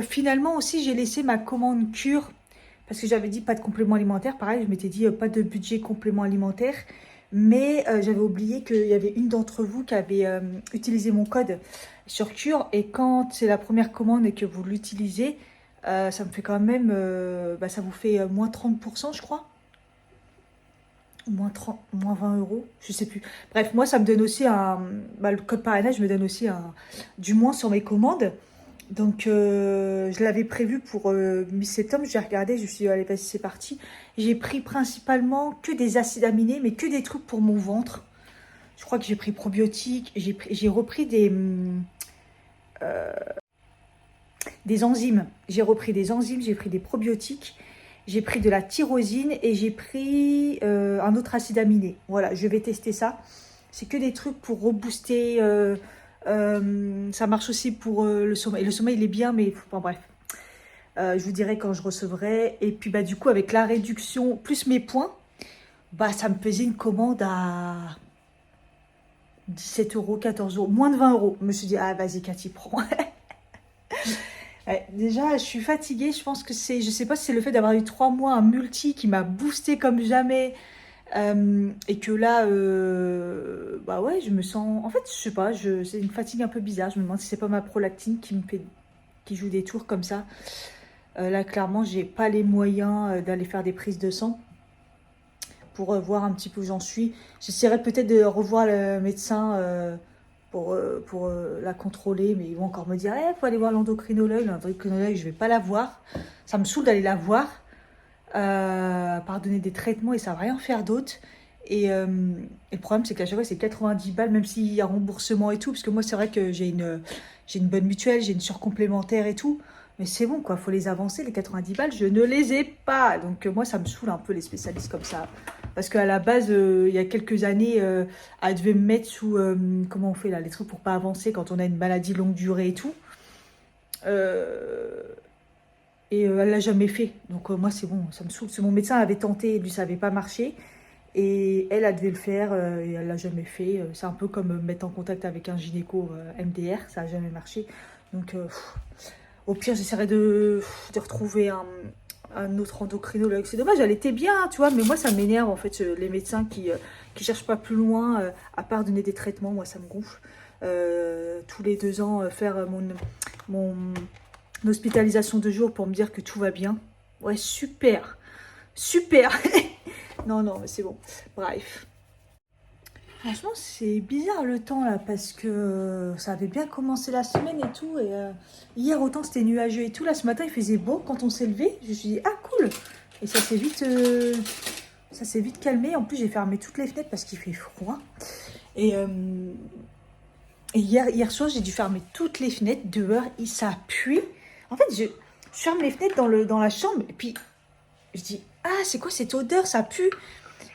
Finalement aussi, j'ai laissé ma commande cure, parce que j'avais dit pas de complément alimentaire. Pareil, je m'étais dit pas de budget complément alimentaire. Mais j'avais oublié qu'il y avait une d'entre vous qui avait utilisé mon code sur cure. Et quand c'est la première commande et que vous l'utilisez, ça me fait quand même, bah, ça vous fait moins 30%, je crois. Moins 30, moins 20 euros, je sais plus. Bref, moi, ça me donne aussi bah, le code parrainage me donne aussi du moins sur mes commandes. Donc, je l'avais prévu pour mi-septembre. J'ai regardé, je me suis dit, allez, vas-y, c'est parti. J'ai pris principalement que des acides aminés, mais que des trucs pour mon ventre. Je crois que j'ai pris probiotiques. J'ai repris des enzymes. J'ai repris des enzymes, j'ai pris des probiotiques. J'ai pris de la tyrosine et j'ai pris un autre acide aminé. Voilà, je vais tester ça. C'est que des trucs pour rebooster. Ça marche aussi pour le sommeil. Le sommeil, il est bien, mais enfin, bref. Je vous dirai quand je recevrai. Et puis, bah, du coup, avec la réduction plus mes points, bah, ça me faisait une commande à 17 euros, 14 euros, moins de 20 euros. Je me suis dit, ah, vas-y, Cathy, prends. Ouais, déjà, je suis fatiguée. Je pense que c'est, je sais pas si c'est le fait d'avoir eu 3 mois un multi qui m'a boosté comme jamais. Et que là, bah ouais, je me sens. En fait, je sais pas, c'est une fatigue un peu bizarre. Je me demande si c'est pas ma prolactine qui joue des tours comme ça. Là, clairement, j'ai pas les moyens d'aller faire des prises de sang pour voir un petit peu où j'en suis. J'essaierai peut-être de revoir le médecin. Pour la contrôler, mais ils vont encore me dire faut aller voir l'endocrinologue. L'endocrinologue, je vais pas la voir. Ça me saoule d'aller la voir, par donner des traitements et ça va rien faire d'autre. Et le problème, c'est qu'à chaque fois, c'est 90 balles, même s'il y a remboursement et tout, parce que moi, c'est vrai que j'ai une bonne mutuelle, j'ai une surcomplémentaire et tout. Mais c'est bon, quoi, faut les avancer, les 90 balles, je ne les ai pas. Donc moi, ça me saoule un peu les spécialistes comme ça. Parce qu'à la base, il y a quelques années, elle devait me mettre sous... comment on fait là, les trucs pour pas avancer quand on a une maladie longue durée et tout. Et elle l'a jamais fait. Donc moi, c'est bon, ça me saoule. Mon médecin avait tenté, lui, ça n'avait pas marché. Et elle devait le faire et elle l'a jamais fait. C'est un peu comme me mettre en contact avec un gynéco MDR, ça n'a jamais marché. Donc... au pire, j'essaierai de retrouver un autre endocrinologue. C'est dommage, elle était bien, tu vois, mais moi, ça m'énerve, en fait, les médecins qui cherchent pas plus loin, à part donner des traitements, moi, ça me gonfle. Tous les 2 ans, faire mon hospitalisation de jour pour me dire que tout va bien. Ouais, super, super. Non, non, mais c'est bon. Bref. Franchement, c'est bizarre le temps là parce que ça avait bien commencé la semaine et tout. Et hier, autant c'était nuageux et tout. Là, ce matin, il faisait beau quand on s'est levé. Je me suis dit, ah cool. Et ça s'est vite calmé. En plus, j'ai fermé toutes les fenêtres parce qu'il fait froid. Et hier soir, j'ai dû fermer toutes les fenêtres dehors. Et ça pue. En fait, je ferme les fenêtres dans la chambre. Et puis, Je dis, ah, c'est quoi cette odeur, ça pue.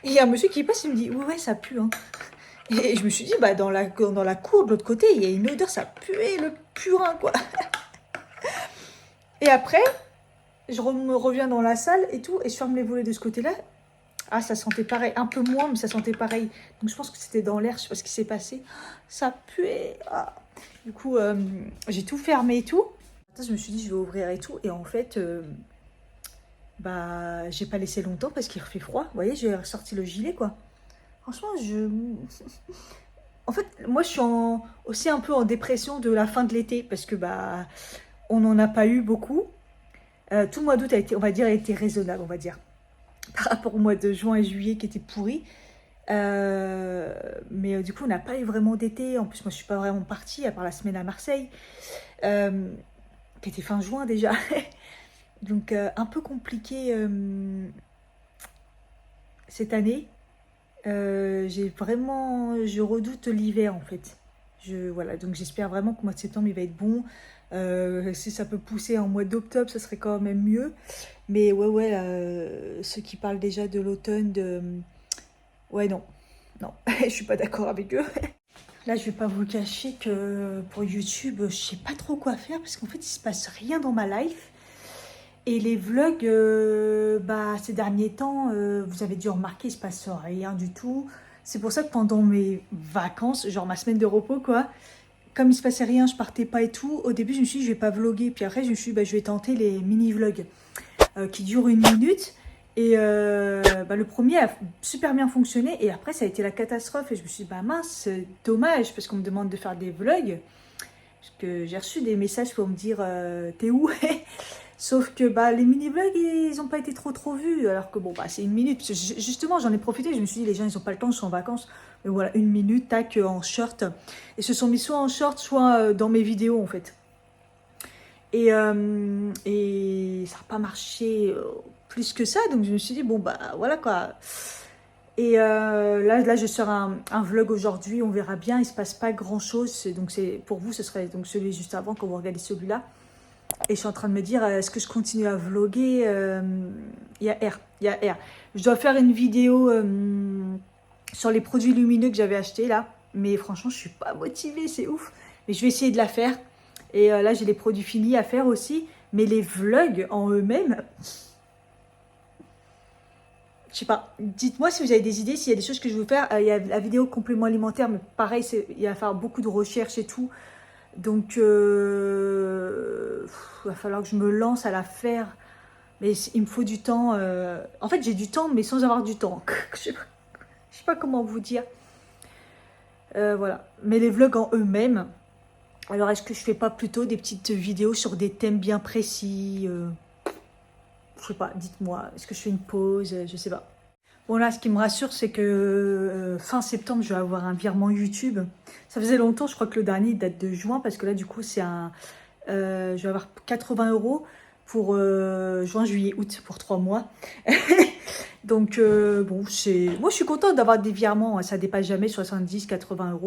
Et il y a un monsieur qui passe, il me dit, ouais, ça pue. Hein. Et je me suis dit, bah, dans la cour de l'autre côté, il y a une odeur, ça puait le purin, quoi. Et après, je me reviens dans la salle et tout, et je ferme les volets de ce côté-là. Ah, ça sentait pareil, un peu moins, mais ça sentait pareil. Donc je pense que c'était dans l'air, je sais pas ce qui s'est passé. Ça puait. Ah. Du coup, j'ai tout fermé et tout. Je me suis dit, je vais ouvrir et tout. Et en fait, bah, j'ai pas laissé longtemps parce qu'il fait froid. Vous voyez, j'ai ressorti le gilet, quoi. Franchement, en fait, moi, je suis aussi un peu en dépression de la fin de l'été parce que, bah, on n'en a pas eu beaucoup. Tout le mois d'août a été, on va dire, a été raisonnable, on va dire. Par rapport au mois de juin et juillet qui était pourri. Mais du coup, on n'a pas eu vraiment d'été. En plus, moi, je suis pas vraiment partie, à part la semaine à Marseille, qui était fin juin déjà. Donc, un peu compliqué cette année. Je redoute l'hiver en fait. Voilà, donc j'espère vraiment que le mois de septembre il va être bon. Si ça peut pousser en mois d'octobre, ça serait quand même mieux. Mais ouais, ceux qui parlent déjà de l'automne, ouais, non, je suis pas d'accord avec eux. Là, je vais pas vous cacher que pour YouTube, je sais pas trop quoi faire parce qu'en fait, il se passe rien dans ma life. Et les vlogs, bah, ces derniers temps, vous avez dû remarquer, il se passe rien du tout. C'est pour ça que pendant mes vacances, genre ma semaine de repos, quoi, comme il se passait rien, je partais pas et tout, au début, je me suis dit, je vais pas vlogger. Puis après, je me suis dit, bah, je vais tenter les mini-vlogs qui durent 1 minute. Et bah, le premier a super bien fonctionné. Et après, ça a été la catastrophe. Et je me suis dit, bah mince, c'est dommage, parce qu'on me demande de faire des vlogs. Parce que j'ai reçu des messages pour me dire, t'es où? Sauf que bah, les mini-vlogs, ils n'ont pas été trop vus. Alors que bon, bah, c'est 1 minute. Justement, j'en ai profité. Je me suis dit, les gens, ils n'ont pas le temps, ils sont en vacances. Mais voilà, 1 minute, tac, en short. Et se sont mis soit en short, soit dans mes vidéos, en fait. Et ça n'a pas marché plus que ça. Donc, je me suis dit, bon, bah, voilà quoi. Et là, je sors un vlog aujourd'hui. On verra bien. Il ne se passe pas grand-chose. Donc, pour vous, ce serait donc celui juste avant quand vous regardez celui-là. Et je suis en train de me dire, est-ce que je continue à vlogger? Il y a R. Je dois faire une vidéo sur les produits lumineux que j'avais achetés là. Mais franchement, je suis pas motivée, c'est ouf. Mais je vais essayer de la faire. Et là, j'ai les produits finis à faire aussi. Mais les vlogs en eux-mêmes, je sais pas. Dites-moi si vous avez des idées, s'il y a des choses que je veux faire. Il y a la vidéo complément alimentaire, mais pareil, il va falloir beaucoup de recherches et tout. Donc, il va falloir que je me lance à la faire. Mais il me faut du temps. En fait, j'ai du temps, mais sans avoir du temps. Je sais pas comment vous dire. Voilà. Mais les vlogs en eux-mêmes. Alors, est-ce que je fais pas plutôt des petites vidéos sur des thèmes bien précis? Je sais pas, dites-moi. Est-ce que je fais une pause? Je sais pas. Bon là, ce qui me rassure, c'est que fin septembre, je vais avoir un virement YouTube. Ça faisait longtemps, je crois que le dernier date de juin, parce que là, du coup, c'est je vais avoir 80 € pour juin, juillet, août, pour 3 mois. Donc, bon, moi, je suis contente d'avoir des virements. Ça dépasse jamais 70, 80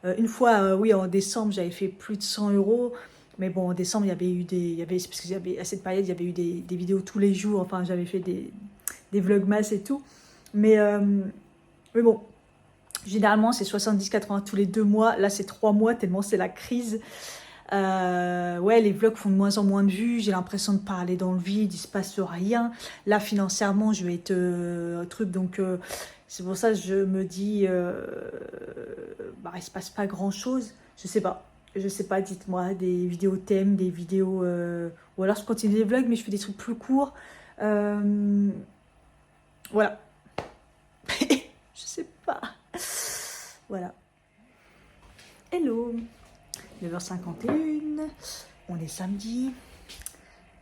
€. Une fois, oui, en décembre, j'avais fait plus de 100 €. Mais bon, en décembre, il y avait eu parce que à cette période, il y avait eu des vidéos tous les jours. Enfin, j'avais fait des vlogmas et tout. Mais bon, généralement, c'est 70-80 tous les 2 mois. Là, c'est 3 mois, tellement c'est la crise. Ouais, les vlogs font de moins en moins de vues. J'ai l'impression de parler dans le vide, il se passe rien. Là, financièrement, je vais être un truc. Donc, c'est pour ça que je me dis, bah, il se passe pas grand-chose. Je sais pas. Je sais pas, dites-moi, des vidéos thèmes, des vidéos... ou alors, je continue les vlogs, mais je fais des trucs plus courts. Voilà. Je sais pas. Voilà. Hello. 9h51. On est samedi.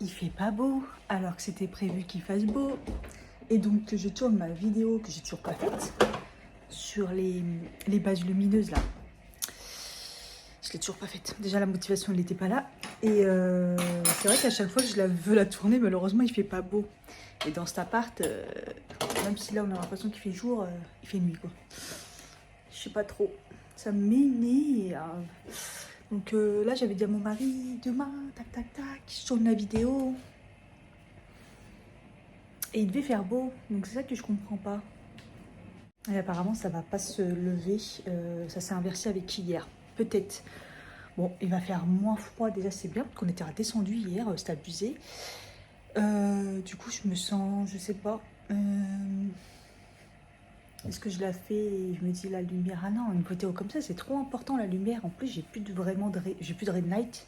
Il fait pas beau, alors que c'était prévu qu'il fasse beau. Et donc, je tourne ma vidéo que j'ai toujours pas faite sur les bases lumineuses là. Je l'ai toujours pas faite. Déjà, la motivation, elle n'était pas là. Et c'est vrai qu'à chaque fois que je veux la tourner, malheureusement, il fait pas beau. Et dans cet appart, même si là, on a l'impression qu'il fait jour, il fait nuit, quoi. Je sais pas trop. Ça m'énerve. Donc là, j'avais dit à mon mari, demain, tac, tac, tac, je tourne la vidéo. Et il devait faire beau, donc c'est ça que je comprends pas. Et apparemment, ça va pas se lever. Ça s'est inversé avec hier. Peut-être. Bon, il va faire moins froid. Déjà, c'est bien, parce qu'on était redescendu hier. C'était abusé. Du coup, je me sens... Je sais pas. Est-ce que je la fais et je me dis la lumière? Ah non, une photo comme ça, c'est trop important, la lumière. En plus, j'ai plus de red light.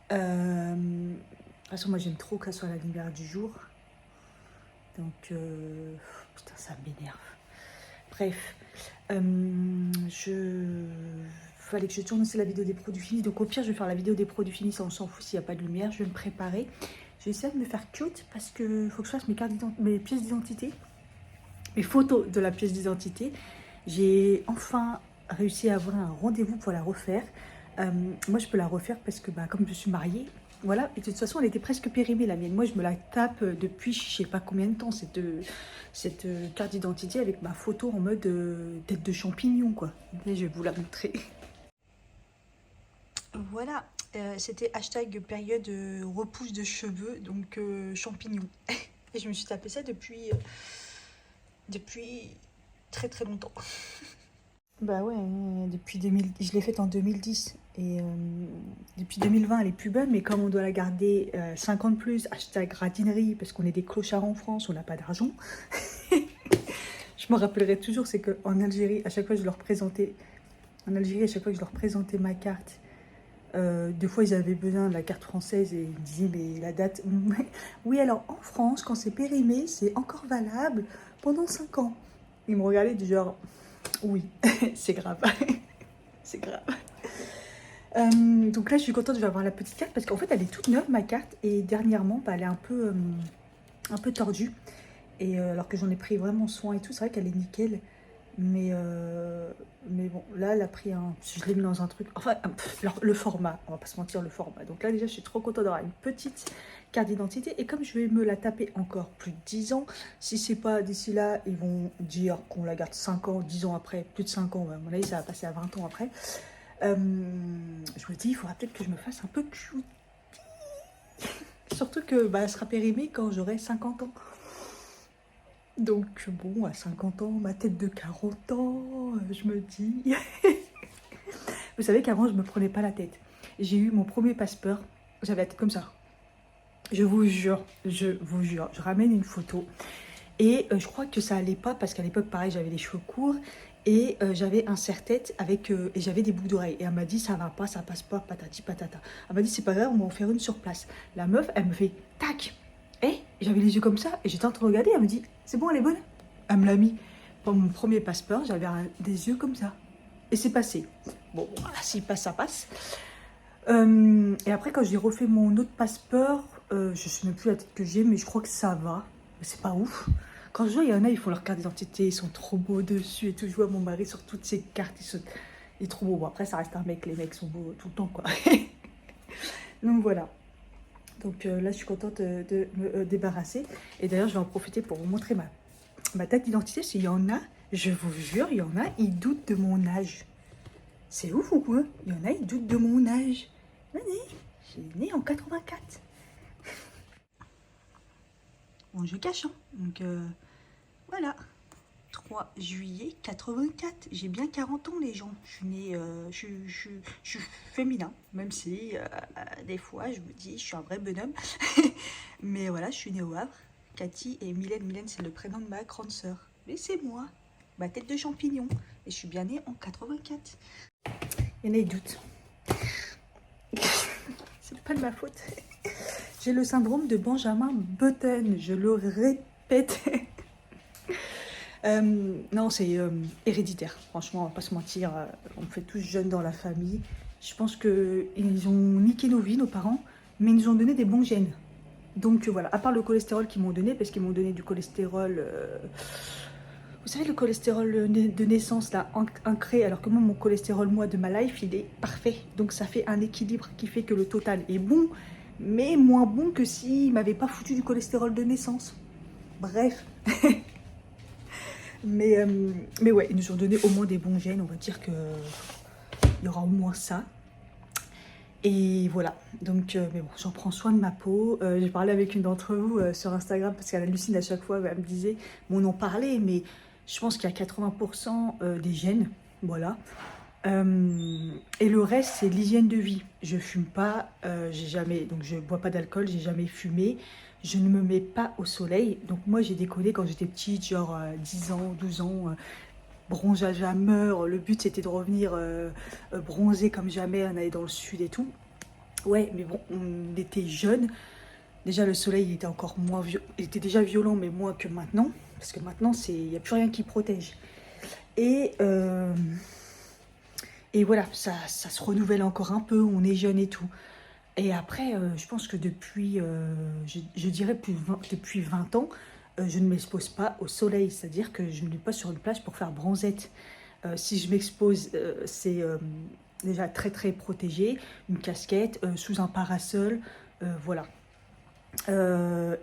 De toute façon, moi, j'aime trop qu'elle soit la lumière du jour. Donc, putain, ça m'énerve. Bref, fallait que je tourne aussi la vidéo des produits finis. Donc au pire, je vais faire la vidéo des produits finis, ça on s'en fout s'il n'y a pas de lumière. Je vais me préparer. Je vais essayer de me faire cute parce que faut que je fasse mes pièces d'identité, mes photos de la pièce d'identité. J'ai enfin réussi à avoir un rendez-vous pour la refaire. Moi, je peux la refaire parce que comme je suis mariée, voilà. Et de toute façon, elle était presque périmée, la mienne. Moi, je me la tape depuis je sais pas combien de temps, cette carte d'identité avec ma photo en mode tête de champignon, quoi. Mais je vais vous la montrer. Voilà, c'était hashtag période repousse de cheveux, donc champignons. Et je me suis tapé ça depuis très très longtemps. Bah ouais, depuis 2000, je l'ai faite en 2010 et depuis 2020 elle est plus bonne, mais comme on doit la garder 5 ans de plus, hashtag radinerie, parce qu'on est des clochards en France, on n'a pas d'argent. Je me rappellerai toujours, c'est qu'en Algérie, à chaque fois que je leur présentais, ma carte, des fois ils avaient besoin de la carte française et ils me disaient mais la date, oui alors en France quand c'est périmé c'est encore valable pendant 5 ans. Ils me regardaient du genre... Oui, c'est grave. C'est grave. Donc là, je suis contente, je vais avoir la petite carte parce qu'en fait, elle est toute neuve, ma carte. Et dernièrement, elle est un peu tordue. Et alors que j'en ai pris vraiment soin et tout, c'est vrai qu'elle est nickel. Mais bon, là, elle a pris un... Je l'ai mis dans un truc... Enfin, le format, on va pas se mentir, le format. Donc là, déjà, je suis trop contente d'avoir une petite carte d'identité. Et comme je vais me la taper encore plus de 10 ans, si c'est pas d'ici là, ils vont dire qu'on la garde 5 ans, 10 ans après, plus de 5 ans, à mon avis, ça va passer à 20 ans après. Je me dis, il faudra peut-être que je me fasse un peu cute. Surtout que elle sera périmée quand j'aurai 50 ans. Donc bon, à 50 ans, ma tête de 40 ans, je me dis... Vous savez qu'avant, je me prenais pas la tête. J'ai eu mon premier passeport, j'avais la tête comme ça. Je vous jure, je ramène une photo. Et je crois que ça allait pas, parce qu'à l'époque, pareil, j'avais les cheveux courts. Et j'avais un serre-tête avec... et j'avais des boucles d'oreilles. Et elle m'a dit, ça va pas, ça passe pas, patati patata. Elle m'a dit, c'est pas grave, on va en faire une sur place. La meuf, elle me fait, tac. Et j'avais les yeux comme ça, et j'étais en train de regarder, elle me dit, c'est bon, elle est bonne. Elle me l'a mis. Pour mon premier passeport, j'avais des yeux comme ça. Et c'est passé. Bon, voilà, s'il passe, ça passe. Et après, quand j'ai refait mon autre passeport, je sais même plus la tête que j'ai, mais je crois que ça va. Mais c'est pas ouf. Quand je vois, il y en a, ils font leur carte d'identité, ils sont trop beaux dessus et tout. Je vois mon mari sur toutes ces cartes, il est trop beau. Bon, après, ça reste un mec, les mecs sont beaux tout le temps, quoi. Donc voilà. Donc là, je suis contente de me débarrasser. Et d'ailleurs, je vais en profiter pour vous montrer ma date d'identité. S'il y en a, je vous jure, il y en a, ils doutent de mon âge. C'est ouf ou quoi? Il y en a, ils doutent de mon âge. Venez, je suis née en 84. Bon, je cache, hein. Donc, voilà. 3 juillet 84. J'ai bien 40 ans, les gens. Je suis née... je suis féminin, même si des fois, je me dis, je suis un vrai bonhomme. Mais voilà, je suis née au Havre. Cathy et Mylène. Mylène, c'est le prénom de ma grande sœur. Mais c'est moi, ma tête de champignon. Et je suis bien née en 84. Il y en a, ils doutent. C'est pas de ma faute. J'ai le syndrome de Benjamin Button, je le répète. Non, c'est héréditaire. Franchement, on va pas se mentir. On fait tous jeunes dans la famille. Je pense qu'ils ont niqué nos vies, nos parents, mais ils nous ont donné des bons gènes. Donc voilà, à part le cholestérol qu'ils m'ont donné, parce qu'ils m'ont donné du cholestérol... Vous savez, le cholestérol de naissance, là, ancré, alors que moi, mon cholestérol, moi, de ma life, il est parfait. Donc ça fait un équilibre qui fait que le total est bon, mais moins bon que s'il ne m'avait pas foutu du cholestérol de naissance. Bref. mais ouais, ils nous ont donné au moins des bons gènes, on va dire qu'il y aura au moins ça. Et voilà, donc mais bon, j'en prends soin de ma peau. J'ai parlé avec une d'entre vous sur Instagram parce qu'elle hallucine à chaque fois, elle me disait, bon on en parlait, mais je pense qu'il y a 80% des gènes, voilà. Et le reste c'est l'hygiène de vie. Je fume pas, j'ai jamais, donc je bois pas d'alcool, j'ai jamais fumé. Je ne me mets pas au soleil. Donc moi j'ai déconné quand j'étais petite, genre 10 ans, 12 ans, bronzage à mort. Le but c'était de revenir bronzer comme jamais, on allait dans le sud et tout. Ouais, mais bon, on était jeunes. Déjà, le soleil il était encore moins il était déjà violent, mais moins que maintenant. Parce que maintenant, il n'y a plus rien qui protège. Et, euh, et voilà, ça se renouvelle encore un peu. On est jeune et tout. Et après, je pense que depuis, je dirais depuis 20 ans, je ne m'expose pas au soleil. C'est-à-dire que je ne vais pas sur une plage pour faire bronzette. Si je m'expose, c'est déjà très très protégé, une casquette, sous un parasol, voilà.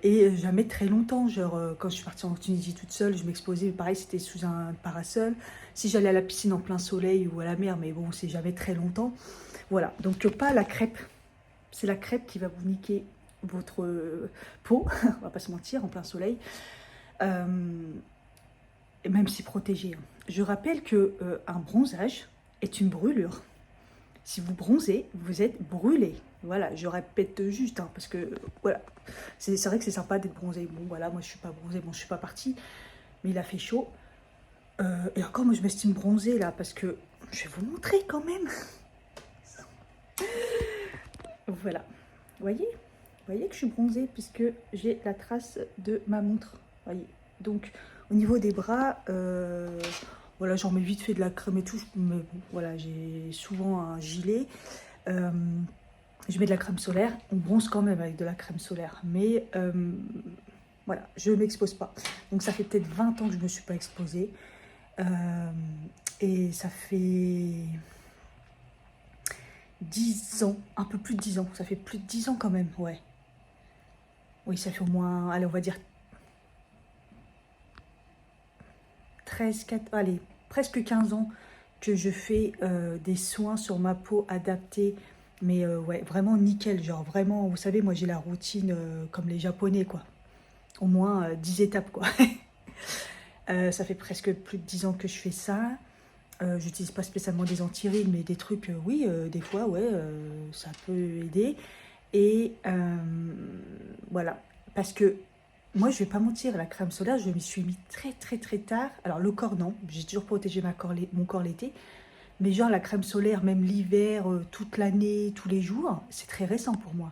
Et jamais très longtemps, genre quand je suis partie en Tunisie toute seule, je m'exposais, pareil c'était sous un parasol. Si j'allais à la piscine en plein soleil ou à la mer, mais bon c'est jamais très longtemps. Voilà, donc pas la crêpe, c'est la crêpe qui va vous niquer votre peau, on va pas se mentir, en plein soleil. Euh, et même si protégé, hein. Je rappelle que un bronzage est une brûlure. Si vous bronzez, vous êtes brûlé. Voilà, je répète juste, hein, parce que voilà, c'est vrai que c'est sympa d'être bronzé. Bon, voilà, moi je suis pas bronzée, bon, je suis pas partie, mais il a fait chaud. Et encore, moi je m'estime bronzée là, parce que je vais vous montrer quand même. Voilà, vous voyez que je suis bronzée, puisque j'ai la trace de ma montre. Voyez. Donc, au niveau des bras, voilà, j'en mets vite fait de la crème et tout, mais bon, voilà, j'ai souvent un gilet. Euh, je mets de la crème solaire, on bronze quand même avec de la crème solaire, mais voilà, je ne m'expose pas. Donc ça fait peut-être 20 ans que je ne me suis pas exposée. Et ça fait 10 ans, un peu plus de 10 ans, ça fait plus de 10 ans quand même, ouais. Oui, ça fait au moins, allez, on va dire 13, 4, allez, presque 15 ans que je fais des soins sur ma peau adaptés, mais ouais, vraiment nickel, genre vraiment, vous savez, moi j'ai la routine comme les Japonais, quoi. Au moins 10 étapes, quoi. Ça fait presque plus de 10 ans que je fais ça. J'utilise pas spécialement des anti-rides, mais des trucs, oui, des fois, ouais, ça peut aider. Et voilà, parce que moi, je vais pas mentir, la crème solaire, je m'y suis mis très très très tard. Alors le corps, non, j'ai toujours protégé mon corps l'été. Mais genre la crème solaire, même l'hiver, toute l'année, tous les jours, c'est très récent pour moi.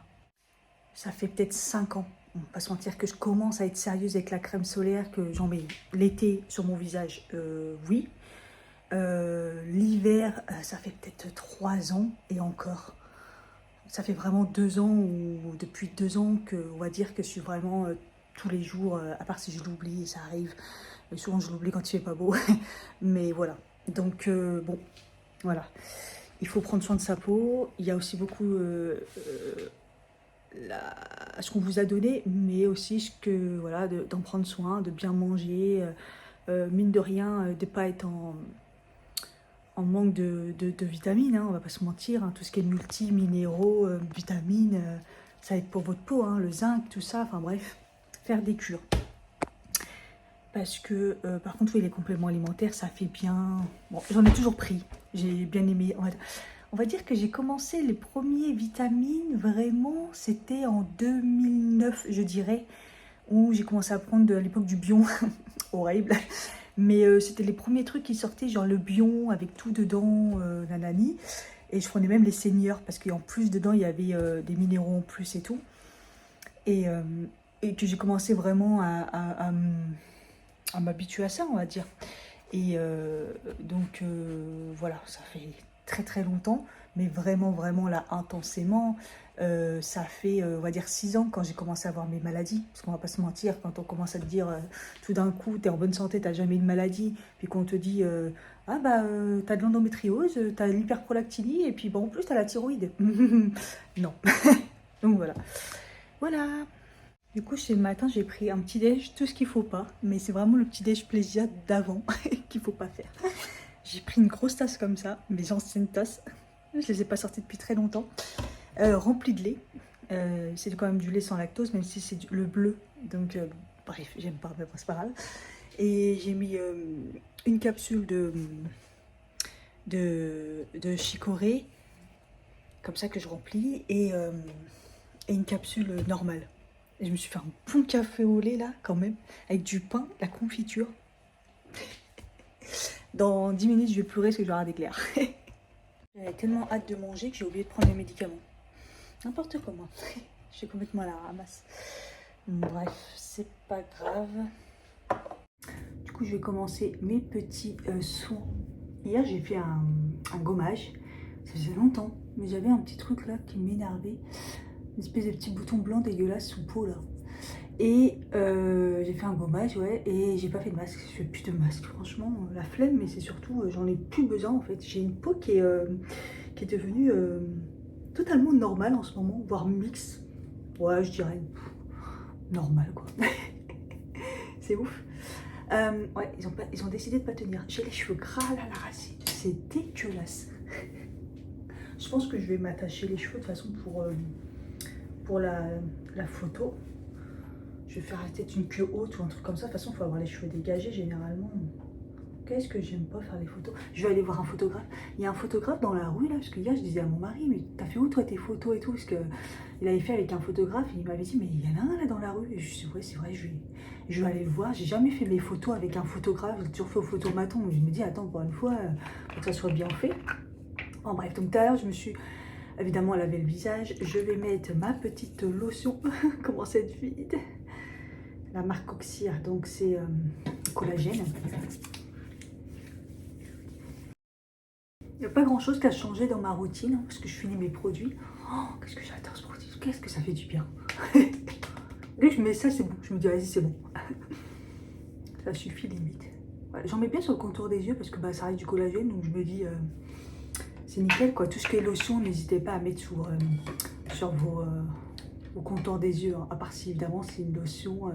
Ça fait peut-être 5 ans, on va pas se mentir, que je commence à être sérieuse avec la crème solaire, que j'en mets l'été sur mon visage, oui. L'hiver, ça fait peut-être 3 ans et encore. Ça fait vraiment 2 ans, ou depuis 2 ans, que on va dire que je suis vraiment tous les jours, à part si je l'oublie, ça arrive. Mais souvent je l'oublie quand il fait pas beau. Mais voilà. Donc bon, voilà. Il faut prendre soin de sa peau. Il y a aussi beaucoup ce qu'on vous a donné, mais aussi voilà, d'en prendre soin, de bien manger, mine de rien, de ne pas être en manque de vitamines, hein, on va pas se mentir, hein, tout ce qui est multi-minéraux, vitamines, ça aide pour votre peau, hein, le zinc, tout ça, enfin bref, faire des cures. Parce que, par contre, oui, les compléments alimentaires, ça fait bien... Bon, j'en ai toujours pris, j'ai bien aimé... On va dire que j'ai commencé les premiers vitamines, vraiment, c'était en 2009, je dirais, où j'ai commencé à prendre à l'époque du Bion, horrible. Mais c'était les premiers trucs qui sortaient, genre le Bion avec tout dedans, nanani. Et je prenais même les seniors, parce qu'en plus dedans, il y avait des minéraux en plus et tout. Et, et que j'ai commencé vraiment à m'habituer à ça, on va dire. Et donc voilà, ça fait très très longtemps, mais vraiment vraiment là intensément. Ça fait, on va dire 6 ans quand j'ai commencé à avoir mes maladies, parce qu'on va pas se mentir, quand on commence à te dire tout d'un coup t'es en bonne santé, t'as jamais eu de maladie, puis qu'on te dit ah bah t'as de l'endométriose, t'as l'hyperprolactinie, et puis bon en plus t'as la thyroïde. Non. Donc voilà. Voilà. Du coup, ce matin, j'ai pris un petit déj, tout ce qu'il faut pas, mais c'est vraiment le petit déj plaisir d'avant qu'il faut pas faire. J'ai pris une grosse tasse comme ça, mes anciennes tasses. Je les ai pas sorties depuis très longtemps. rempli de lait. C'est quand même du lait sans lactose, même si c'est le bleu. Donc, bref, j'aime pas, mais bon, c'est pas grave. Et j'ai mis une capsule de chicorée, comme ça que je remplis, et une capsule normale. Et je me suis fait un bon café au lait là, quand même, avec du pain, la confiture. Dans 10 minutes, je vais pleurer parce que je vais avoir des glaires. J'avais tellement hâte de manger que j'ai oublié de prendre mes médicaments. N'importe comment. Je suis complètement à la ramasse. Bref, c'est pas grave. Du coup, je vais commencer mes petits soins. Hier, j'ai fait un gommage. Ça faisait longtemps, mais j'avais un petit truc là qui m'énervait. Une espèce de petit bouton blanc dégueulasse sous peau là. Et j'ai fait un gommage, ouais, et j'ai pas fait de masque. Je fais plus de masque, franchement, la flemme, mais c'est surtout, j'en ai plus besoin en fait. J'ai une peau qui est devenue totalement normale en ce moment, voire mix. Ouais, je dirais normal quoi. C'est ouf. Ouais, ils ont décidé de pas tenir. J'ai les cheveux gras à la racine, c'est dégueulasse. Je pense que je vais m'attacher les cheveux de toute façon pour la photo. Je vais faire peut-être une queue haute ou un truc comme ça. De toute façon, il faut avoir les cheveux dégagés généralement. Qu'est-ce que j'aime pas faire les photos? Je vais aller voir un photographe. Il y a un photographe dans la rue là, parce que hier je disais à mon mari, mais t'as fait où toi tes photos et tout? Parce qu'il avait fait avec un photographe et il m'avait dit, mais il y en a un là dans la rue. Et je suis ouais, c'est vrai, je vais aller le voir. J'ai jamais fait mes photos avec un photographe, j'ai toujours fait au photomaton. Donc je me dis, attends, pour une fois, faut que ça soit bien fait. En bref, donc tout à l'heure, je me suis évidemment lavé le visage. Je vais mettre ma petite lotion. Comment c'est vide? La marque Oxyre, donc c'est collagène. Il n'y a pas grand chose qui a changé dans ma routine, hein, parce que je finis mes produits. Oh, qu'est-ce que j'adore ce produit, qu'est-ce que ça fait du bien. Dès que je mets ça, c'est bon. Je me dis, vas-y, c'est bon. Ça suffit limite. Ouais, j'en mets bien sur le contour des yeux, parce que bah, ça reste du collagène, donc je me dis, c'est nickel, quoi. Tout ce qui est lotion, n'hésitez pas à mettre sur vos contours des yeux, hein. À part si, évidemment, c'est une lotion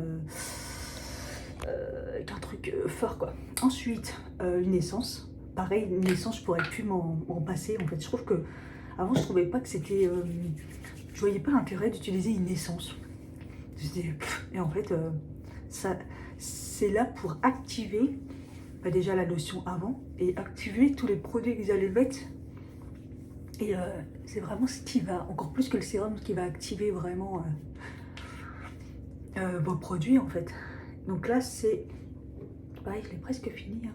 avec un truc fort, quoi. Ensuite, une essence. Pareil, une essence, je pourrais plus m'en passer. En fait, je trouve que avant, je trouvais pas que c'était. Je voyais pas l'intérêt d'utiliser une essence. Et en fait, ça, c'est là pour activer bah, déjà la lotion avant et activer tous les produits que vous allez mettre. Et c'est vraiment ce qui va, encore plus que le sérum, ce qui va activer vraiment vos produits en fait. Donc là, c'est. Pareil, je l'ai presque fini. Hein.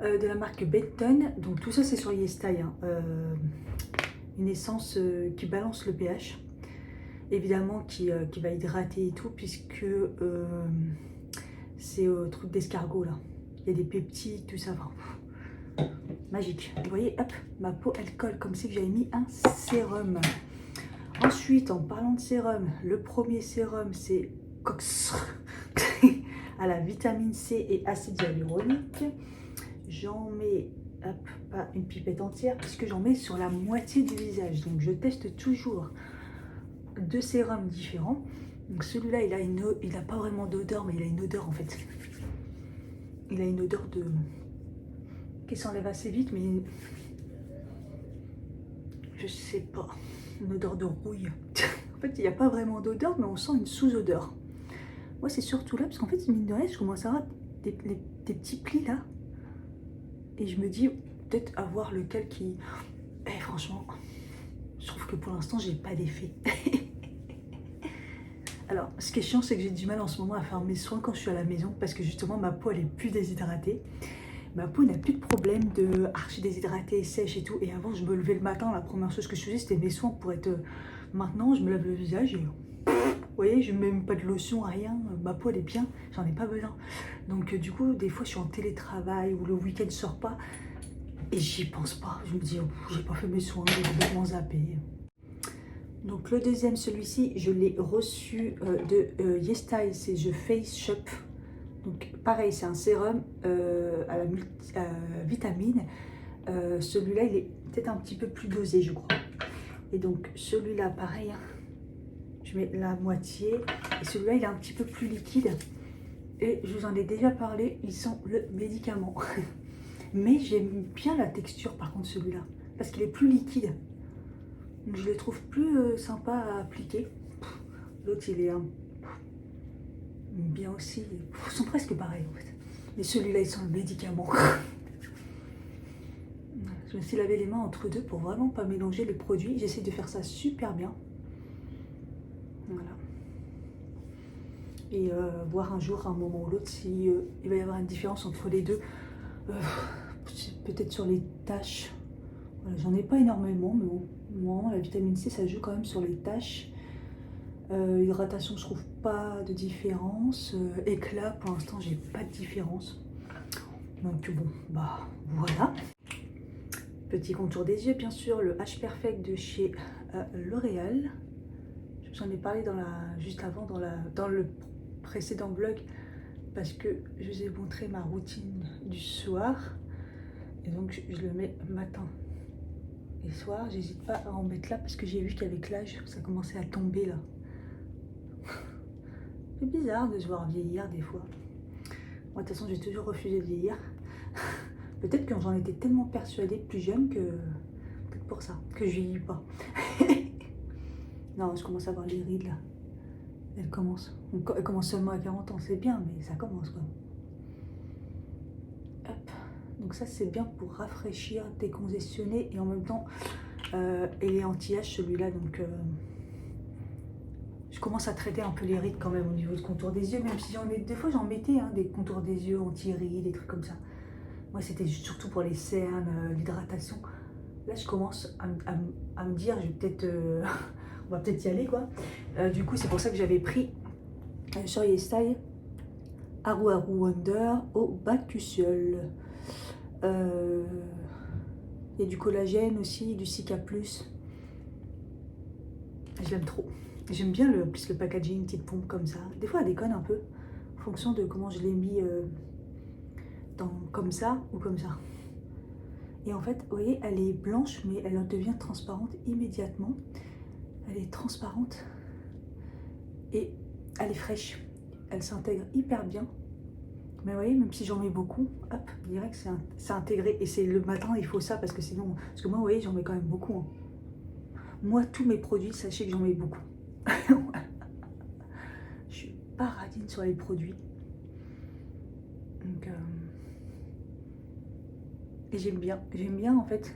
De la marque Benton, donc tout ça c'est sur YesStyle, hein. Une essence qui balance le pH, évidemment qui va hydrater et tout, puisque c'est au truc d'escargot là, il y a des peptides, tout ça, enfin, magique. Vous voyez, hop, ma peau elle colle comme si j'avais mis un sérum. Ensuite, en parlant de sérum, le premier sérum c'est Cox à la vitamine C et acide hyaluronique. J'en mets, hop, pas une pipette entière, puisque j'en mets sur la moitié du visage. Donc je teste toujours deux sérums différents. Donc celui-là, il a pas vraiment d'odeur, mais il a une odeur en fait. Il a une odeur qui s'enlève assez vite, mais je sais pas, une odeur de rouille. En fait, il n'y a pas vraiment d'odeur, mais on sent une sous-odeur. Moi, c'est surtout là, parce qu'en fait, mine de rien, je commence à avoir des petits plis là. Et je me dis, peut-être avoir lequel qui... Eh, franchement, je trouve que pour l'instant, j'ai pas d'effet. Alors, ce qui est chiant, c'est que j'ai du mal en ce moment à faire mes soins quand je suis à la maison, parce que justement, ma peau, elle est plus déshydratée. Ma peau n'a plus de problème de archi déshydratée, sèche et tout. Et avant, je me levais le matin, la première chose que je faisais, c'était mes soins pour être... Maintenant, je me lave le visage et... Vous voyez, je ne mets même pas de lotion, rien. Ma peau, elle est bien, j'en ai pas besoin. Donc, du coup, des fois, je suis en télétravail ou le week-end, je sors pas. Et j'y pense pas. Je me dis, oh, j'ai pas fait mes soins, j'ai complètement zappé. Donc, le deuxième, celui-ci, je l'ai reçu de YesStyle, c'est The Face Shop. Donc, pareil, c'est un sérum à la vitamine. Celui-là, il est peut-être un petit peu plus dosé, je crois. Et donc, celui-là, pareil, hein. Je mets la moitié. Et celui-là, il est un petit peu plus liquide. Et je vous en ai déjà parlé, il sent le médicament. Mais j'aime bien la texture, par contre, celui-là. Parce qu'il est plus liquide. Donc, je les trouve plus sympas à appliquer. L'autre, il est bien aussi. Ils sont presque pareils en fait. Mais celui-là, il sent le médicament. Je me suis lavé les mains entre deux pour vraiment pas mélanger les produits. J'essaie de faire ça super bien. Voilà. Et voir un jour, à un moment ou l'autre, si il va y avoir une différence entre les deux. Peut-être sur les taches. Voilà, j'en ai pas énormément, mais bon, moi, la vitamine C, ça joue quand même sur les taches. Hydratation, je trouve pas de différence. Éclat, pour l'instant, j'ai pas de différence. Donc bon, bah voilà. Petit contour des yeux, bien sûr, le H Perfect de chez L'Oréal. J'en ai parlé juste avant dans le précédent vlog parce que je vous ai montré ma routine du soir. Et donc je le mets matin et soir. J'hésite pas à en mettre là parce que j'ai vu qu'avec l'âge, ça commençait à tomber là. C'est bizarre de se voir vieillir des fois. Moi, de toute façon, j'ai toujours refusé de vieillir. Peut-être que j'en étais tellement persuadée plus jeune que... Peut-être pour ça, que je vieillis pas. Non, je commence à voir les rides là. Elle commence seulement à 40 ans, c'est bien, mais ça commence quoi. Hop. Donc ça, c'est bien pour rafraîchir, décongestionner et en même temps, il est anti-âge celui-là, donc... Je commence à traiter un peu les rides quand même au niveau du contour des yeux, même si des fois j'en mettais des contours des yeux anti-rides, des trucs comme ça. Moi c'était surtout pour les cernes, l'hydratation. Là je commence à me dire, je vais peut-être, on va peut-être y aller quoi. Du coup c'est pour ça que j'avais pris sur YesStyle Aru Aru Wonder au Bactusiol. Il y a du collagène aussi, du Cica+. Je l'aime trop. J'aime bien le packaging, petite pompe comme ça. Des fois, elle déconne un peu, en fonction de comment je l'ai mis comme ça ou comme ça. Et en fait, vous voyez, elle est blanche, mais elle devient transparente immédiatement. Elle est transparente et elle est fraîche. Elle s'intègre hyper bien. Mais vous voyez, même si j'en mets beaucoup, hop, je dirais que c'est intégré. Et c'est le matin, il faut ça, parce que sinon... Parce que moi, vous voyez, j'en mets quand même beaucoup. Hein. Moi, tous mes produits, sachez que j'en mets beaucoup. Je suis paradine sur les produits. Donc, et j'aime bien en fait.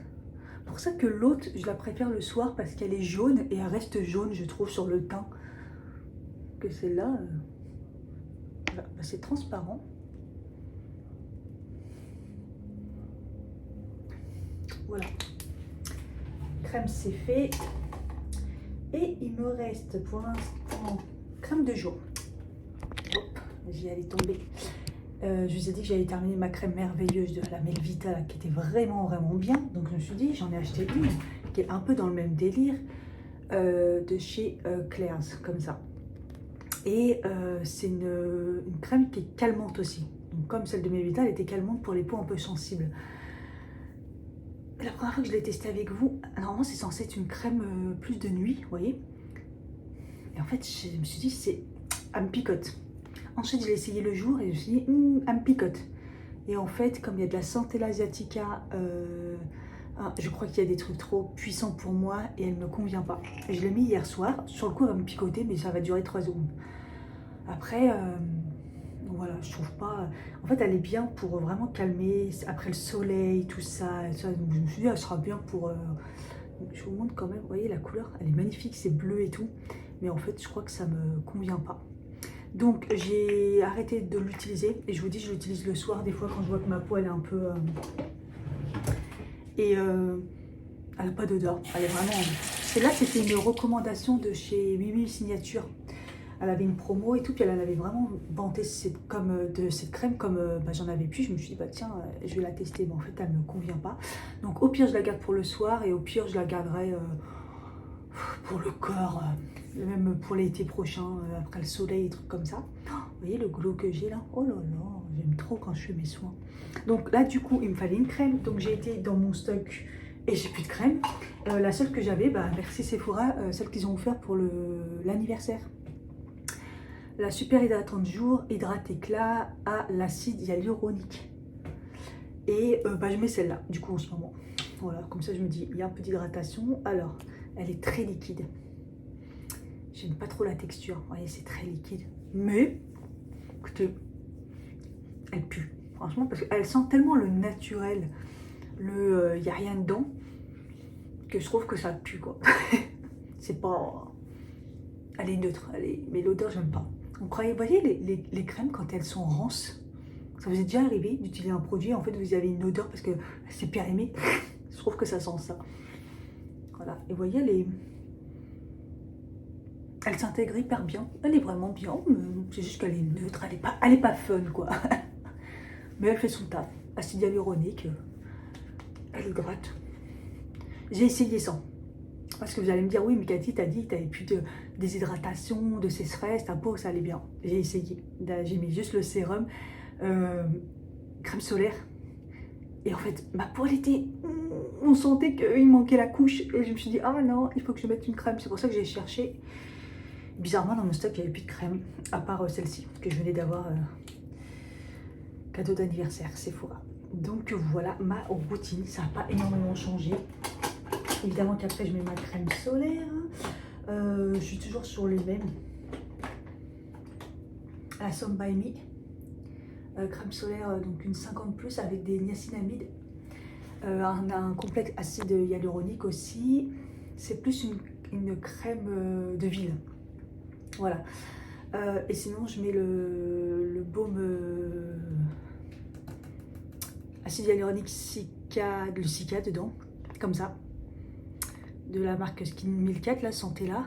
Pour ça que l'autre, je la préfère le soir parce qu'elle est jaune et elle reste jaune, je trouve, sur le teint. Que celle-là, bah, c'est transparent. Voilà. Crème, c'est fait. Et il me reste pour l'instant crème de jour. Hop, j'y allais tomber. Je vous ai dit que j'allais terminer ma crème merveilleuse de la Melvita là, qui était vraiment bien. Donc je me suis dit, j'en ai acheté une qui est un peu dans le même délire de chez Claire's, comme ça. Et c'est une crème qui est calmante aussi. Donc comme celle de Melvita, elle était calmante pour les peaux un peu sensibles. La première fois que je l'ai testée avec vous, normalement c'est censé être une crème plus de nuit, vous voyez. Et en fait, je me suis dit, elle me picote. Ensuite, je l'ai essayé le jour et je me suis dit, elle me picote. Et en fait, comme il y a de la Centella asiatica, je crois qu'il y a des trucs trop puissants pour moi et elle ne me convient pas. Je l'ai mis hier soir. Sur le coup, elle va me picoter, mais ça va durer 3 secondes. Après, voilà, je trouve pas... En fait, elle est bien pour vraiment calmer, après le soleil, tout ça. Donc, je me suis dit, elle sera bien pour... Je vous montre quand même, vous voyez, la couleur, elle est magnifique, c'est bleu et tout. Mais en fait, je crois que ça me convient pas. Donc j'ai arrêté de l'utiliser et je vous dis je l'utilise le soir des fois quand je vois que ma peau elle est un peu elle n'a pas d'odeur, elle est vraiment... Et là c'était une recommandation de chez Mimi Signature, elle avait une promo et tout, puis elle en avait vraiment vanté cette crème comme j'en avais plus, je me suis dit bah tiens je vais la tester, mais en fait elle ne me convient pas. Donc au pire je la garde pour le soir et au pire je la garderai pour le corps, même pour l'été prochain, après le soleil et trucs comme ça. Oh, vous voyez le glow que j'ai là? Oh là là, j'aime trop quand je fais mes soins. Donc là du coup il me fallait une crème, donc j'ai été dans mon stock et j'ai plus de crème. La seule que j'avais, merci Sephora, celle qu'ils ont offert pour l'anniversaire. La super hydratante jour, hydrate éclat à l'acide hyaluronique. Et je mets celle-là du coup en ce moment. Voilà, comme ça je me dis, il y a un peu d'hydratation. Alors, Elle est très liquide. J'aime pas trop la texture. Vous voyez, c'est très liquide. Mais, écoutez, elle pue. Franchement, parce qu'elle sent tellement le naturel. Il n'y a rien dedans. Que je trouve que ça pue, quoi. C'est pas... Elle est neutre. Mais l'odeur, j'aime pas. Vous voyez les crèmes, quand elles sont rances, ça vous est déjà arrivé d'utiliser un produit, en fait, vous avez une odeur parce que c'est périmé. Je trouve que ça sent ça. Voilà. Et vous voyez, elle s'intègre hyper bien. Elle est vraiment bien. C'est juste qu'elle est neutre. Elle est pas fun, quoi. Mais elle fait son taf. Acide hyaluronique. Elle hydrate. J'ai essayé sans. Parce que vous allez me dire, oui, mais Cathy, t'as dit que t'avais plus de déshydratation, de sécheresse, ta peau, ça allait bien. J'ai essayé. J'ai mis juste le sérum, crème solaire. Et en fait, ma peau, elle était... On sentait qu'il manquait la couche. Et je me suis dit, ah non, il faut que je mette une crème. C'est pour ça que j'ai cherché. Bizarrement, dans mon stock, il n'y avait plus de crème. À part celle-ci, que je venais d'avoir cadeau d'anniversaire, Sephora. Donc voilà ma routine. Ça n'a pas énormément changé. Évidemment qu'après, je mets ma crème solaire. Je suis toujours sur les mêmes. La Some by Me. Crème solaire, donc une 50+, avec des niacinamides. Un complexe acide hyaluronique aussi. C'est plus une crème de ville. Voilà. Et sinon, je mets le baume acide hyaluronique le Cica dedans, comme ça. De la marque Skin 1004, la santé là.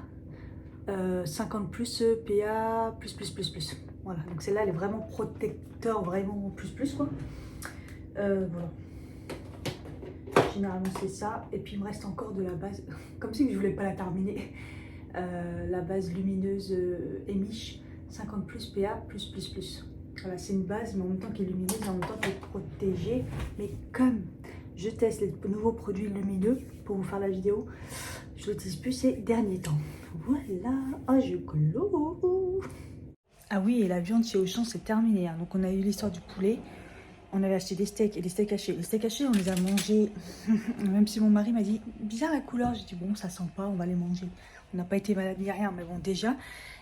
50+, PA++++. Voilà, donc celle-là, elle est vraiment protecteur, vraiment plus quoi. Voilà. Généralement, c'est ça. Et puis, il me reste encore de la base, comme si je voulais pas la terminer. La base lumineuse Emish 50+, PA+++. Voilà, c'est une base, mais en même temps qui est lumineuse, en même temps qui est protégée. Mais comme je teste les nouveaux produits lumineux pour vous faire la vidéo, je l'utilise plus ces derniers temps. Voilà, oh, je clôt. Ah oui, et la viande chez Auchan, c'est terminé. Hein. Donc on a eu l'histoire du poulet. On avait acheté des steaks et des steaks hachés. Les steaks hachés, on les a mangés. Même si mon mari m'a dit, bizarre la couleur. J'ai dit, bon, ça sent pas, on va les manger. On n'a pas été malade ni rien, mais bon, déjà.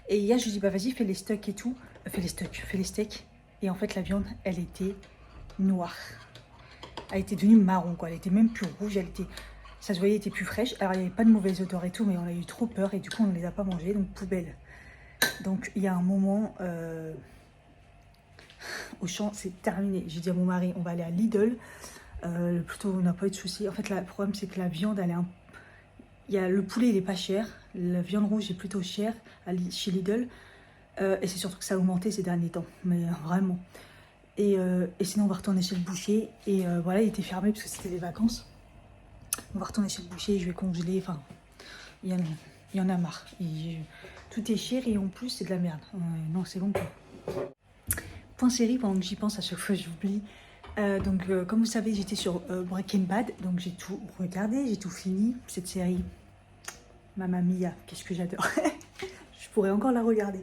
Et hier, je lui ai dit, bah vas-y, fais les steaks et tout. Fais les steaks. Et en fait, la viande, elle était noire. Elle était devenue marron, quoi. Elle était même plus rouge. Ça se voyait, elle était plus fraîche. Alors, il n'y avait pas de mauvaise odeur et tout, mais on a eu trop peur. Et du coup, on ne les a pas mangés, donc poubelle. Donc, il y a un moment... Auchan, c'est terminé. J'ai dit à mon mari, on va aller à Lidl. Plutôt, on n'a pas eu de soucis. En fait, le problème, c'est que la viande, le poulet, il est pas cher. La viande rouge est plutôt chère chez Lidl. Et c'est surtout que ça a augmenté ces derniers temps. Mais vraiment. Et sinon, on va retourner chez le boucher. Et voilà, il était fermé parce que c'était les vacances. On va retourner chez le boucher. Je vais congeler. Enfin, il y en a marre. Tout est cher et en plus, c'est de la merde. Non, c'est bon. Point série, pendant que j'y pense, à chaque fois j'oublie. Comme vous savez, j'étais sur Breaking Bad, donc j'ai tout regardé, j'ai tout fini. Cette série, Mamma Mia, qu'est-ce que j'adore. Je pourrais encore la regarder.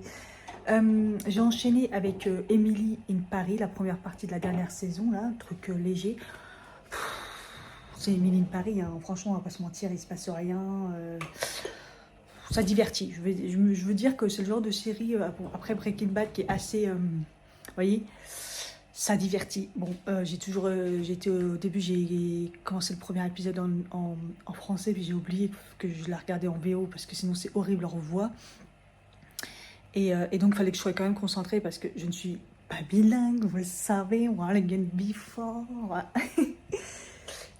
J'ai enchaîné avec Emily in Paris, la première partie de la dernière saison, là, un truc léger. C'est Emily in Paris, hein. Franchement, on va pas se mentir, il se passe rien. Ça divertit. Je veux dire que c'est le genre de série, après Breaking Bad, qui est assez... vous voyez, ça divertit. Bon, au début, j'ai commencé le premier épisode en français, puis j'ai oublié que je la regardais en VO, parce que sinon c'est horrible à revoir. Et donc, il fallait que je sois quand même concentrée, parce que je ne suis pas bilingue, vous le savez, voilà, again before.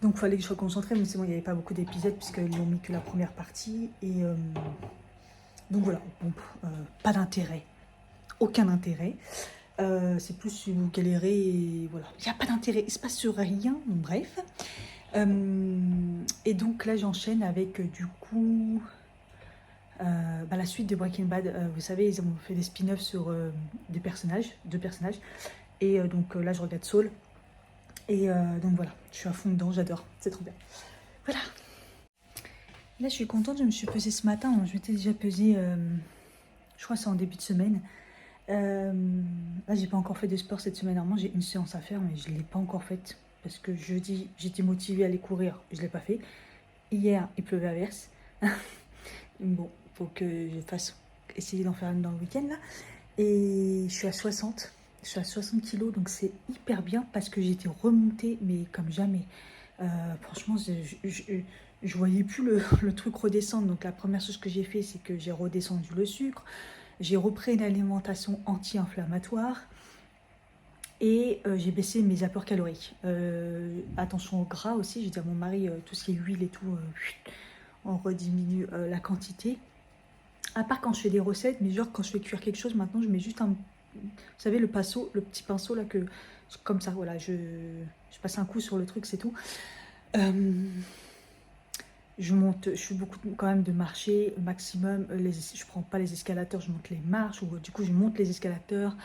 Donc, il fallait que je sois concentrée, mais c'est bon, il n'y avait pas beaucoup d'épisodes, puisqu'ils n'ont mis que la première partie. Et donc voilà, bon, pas d'intérêt, aucun intérêt. C'est plus si vous galérez et voilà. Il n'y a pas d'intérêt, il ne se passe rien, bref. Et donc là, j'enchaîne avec du coup la suite de Breaking Bad. Vous savez, ils ont fait des spin-offs sur deux personnages. Et donc là, je regarde Saul. Et donc voilà, je suis à fond dedans, j'adore, c'est trop bien. Voilà. Là, je suis contente, je me suis pesée ce matin. Je m'étais déjà pesée, je crois que c'est en début de semaine. Là, j'ai pas encore fait de sport cette semaine. Normalement, j'ai une séance à faire, mais je l'ai pas encore faite parce que jeudi, j'étais motivée à aller courir, je l'ai pas fait. Hier, il pleuvait à verse. Bon, faut que je fasse essayer d'en faire une dans le week-end là. Et je suis à 60. Je suis à 60 kilos, donc c'est hyper bien parce que j'étais remontée, mais comme jamais. Franchement, je voyais plus le truc redescendre. Donc la première chose que j'ai fait, c'est que j'ai redescendu le sucre. J'ai repris une alimentation anti-inflammatoire. Et j'ai baissé mes apports caloriques. Attention au gras aussi. J'ai dit à mon mari, tout ce qui est huile et tout, on rediminue la quantité. À part quand je fais des recettes, mais genre quand je fais cuire quelque chose, maintenant je mets juste un... Vous savez, le pinceau, le petit pinceau là que... Comme ça, voilà, je passe un coup sur le truc, c'est tout. Je monte, je fais beaucoup quand même de marcher au maximum. Je prends pas les escalators, je monte les marches, ou du coup je monte les escalateurs.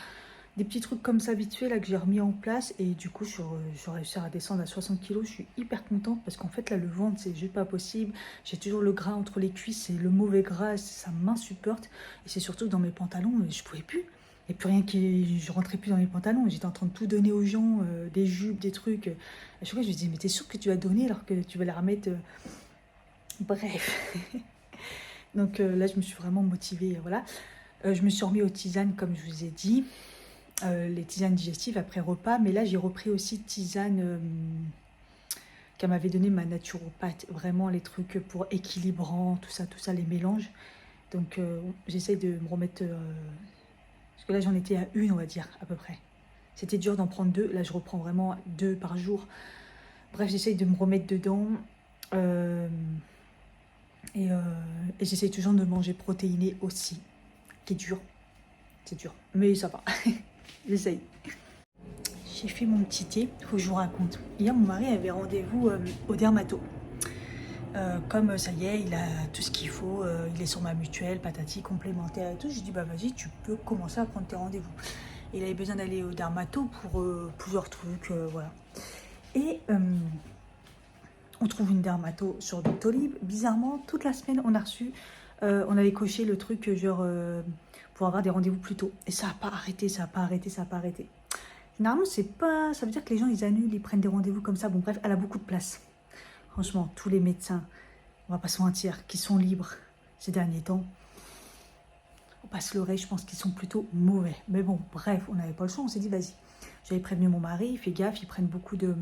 Des petits trucs comme ça vite fait là que j'ai remis en place. Et du coup, je réussi à descendre à 60 kilos. Je suis hyper contente parce qu'en fait là, le ventre, c'est juste pas possible. J'ai toujours le gras entre les cuisses, c'est le mauvais gras, ça m'insupporte. Et c'est surtout dans mes pantalons, je pouvais plus. Et plus rien qui, je rentrais plus dans mes pantalons. J'étais en train de tout donner aux gens, des jupes, des trucs. À chaque fois, je me disais, mais t'es sûr que tu vas donner alors que tu vas les remettre Bref. Donc là, je me suis vraiment motivée. Voilà. Je me suis remis aux tisanes, comme je vous ai dit. Les tisanes digestives après repas. Mais là, j'ai repris aussi tisane qu'elle m'avait donné ma naturopathe. Vraiment, les trucs pour équilibrant, tout ça, les mélanges. Donc, j'essaye de me remettre... parce que là, j'en étais à une, on va dire, à peu près. C'était dur d'en prendre deux. Là, je reprends vraiment 2 par jour. Bref, j'essaye de me remettre dedans. Et j'essaye toujours de manger protéiné aussi, qui est dur. C'est dur, mais ça va. J'essaye. J'ai fait mon petit thé, il faut que je vous raconte. Hier, mon mari avait rendez-vous au dermato. Comme ça y est, il a tout ce qu'il faut, il est sur ma mutuelle, patati, complémentaire et tout. J'ai dit, bah vas-y, tu peux commencer à prendre tes rendez-vous. Il avait besoin d'aller au dermato pour plusieurs trucs, voilà. Et on trouve une dermato sur Doctolib. Bizarrement, toute la semaine, on a reçu, on avait coché le truc genre pour avoir des rendez-vous plus tôt. Et ça n'a pas arrêté, ça n'a pas arrêté, ça n'a pas arrêté. Généralement, c'est pas, ça veut dire que les gens, ils annulent, ils prennent des rendez-vous comme ça. Bon, bref, elle a beaucoup de place. Franchement, tous les médecins, on va pas se mentir, qui sont libres ces derniers temps, on passe l'oreille, je pense qu'ils sont plutôt mauvais. Mais bon, bref, on n'avait pas le choix, on s'est dit, vas-y. J'avais prévenu mon mari, il fait gaffe, ils prennent beaucoup de...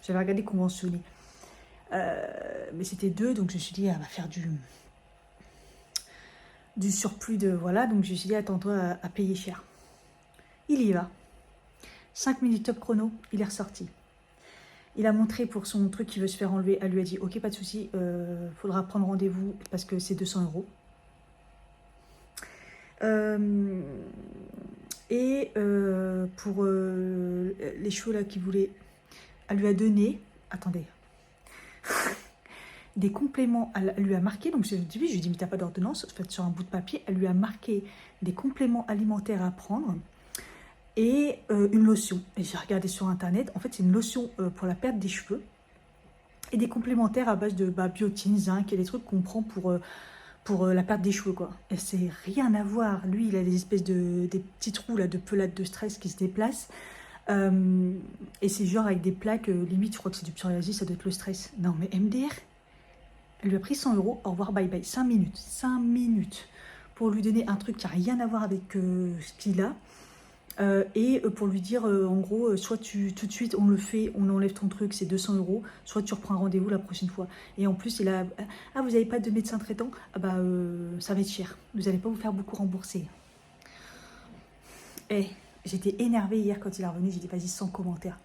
J'avais regardé conventionné. Mais c'était 2, donc je me suis dit, elle va faire du surplus de... Voilà, donc je me suis dit, attends-toi à payer cher. Il y va. 5 minutes top chrono, il est ressorti. Il a montré pour son truc qu'il veut se faire enlever. Elle lui a dit, ok, pas de souci, faudra prendre rendez-vous parce que c'est 200 €. Et pour les cheveux là qu'il voulait, elle lui a donné... Attendez... des compléments, elle lui a marqué, donc je lui ai dit, mais t'as pas d'ordonnance, fait sur un bout de papier, elle lui a marqué des compléments alimentaires à prendre et une lotion. Et j'ai regardé sur internet, en fait c'est une lotion pour la perte des cheveux et des complémentaires à base de biotine, zinc et des trucs qu'on prend pour la perte des cheveux quoi. Et c'est rien à voir, lui il a des espèces des petits trous là de pelades de stress qui se déplacent. Et c'est genre avec des plaques, limite je crois que c'est du psoriasis, ça doit être le stress. Non mais MDR, elle lui a pris 100 €, au revoir, bye bye, 5 minutes pour lui donner un truc qui n'a rien à voir avec ce qu'il a. Et pour lui dire, en gros, soit tout de suite on le fait, on enlève ton truc, c'est 200 €, soit tu reprends un rendez-vous la prochaine fois. Et en plus, il a, ah vous n'avez pas de médecin traitant? Ah bah ça va être cher, vous n'allez pas vous faire beaucoup rembourser. Et j'étais énervée hier quand il est revenu, j'ai dit vas-y sans commentaire.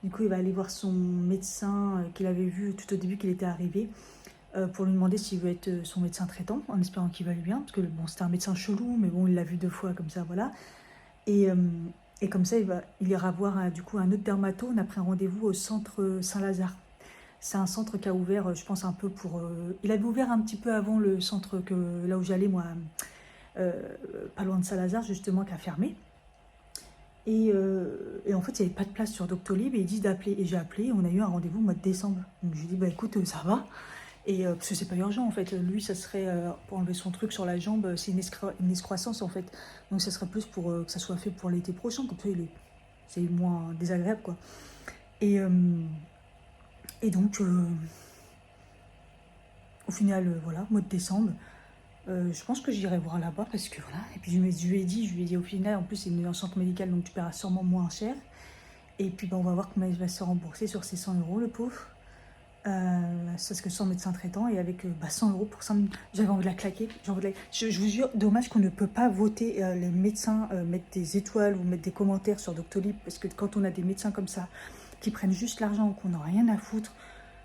Du coup, il va aller voir son médecin qu'il avait vu tout au début qu'il était arrivé. Pour lui demander s'il veut être son médecin traitant, en espérant qu'il va lui bien, parce que bon, c'était un médecin chelou, mais bon, il l'a vu 2 fois comme ça, voilà. Et comme ça, il ira voir du coup un autre dermato. On a pris un rendez-vous au centre Saint-Lazare. C'est un centre qui a ouvert, je pense, un peu pour... il avait ouvert un petit peu avant le centre là où j'allais, moi, pas loin de Saint-Lazare, justement, qui a fermé. Et en fait, il n'y avait pas de place sur Doctolib, et il dit d'appeler. Et j'ai appelé, on a eu un rendez-vous au mois de décembre. Donc je lui ai dit, bah écoute, ça va. Et parce que c'est pas urgent en fait, lui ça serait pour enlever son truc sur la jambe, c'est une excroissance en fait, donc ça serait plus pour que ça soit fait pour l'été prochain, comme ça c'est moins désagréable quoi. Et donc au final, voilà, mois de décembre. Je pense que j'irai voir là-bas parce que voilà. Et puis je lui ai dit au final, en plus c'est un centre médical donc tu paieras sûrement moins cher. Et puis on va voir comment il va se rembourser sur ces 100 euros, le pauvre. Parce que sans médecin traitant et avec 100 euros pour 100 000, j'avais envie de la claquer. Je vous jure, dommage qu'on ne peut pas voter les médecins, mettre des étoiles ou mettre des commentaires sur Doctolib parce que quand on a des médecins comme ça qui prennent juste l'argent ou qu'on n'a rien à foutre,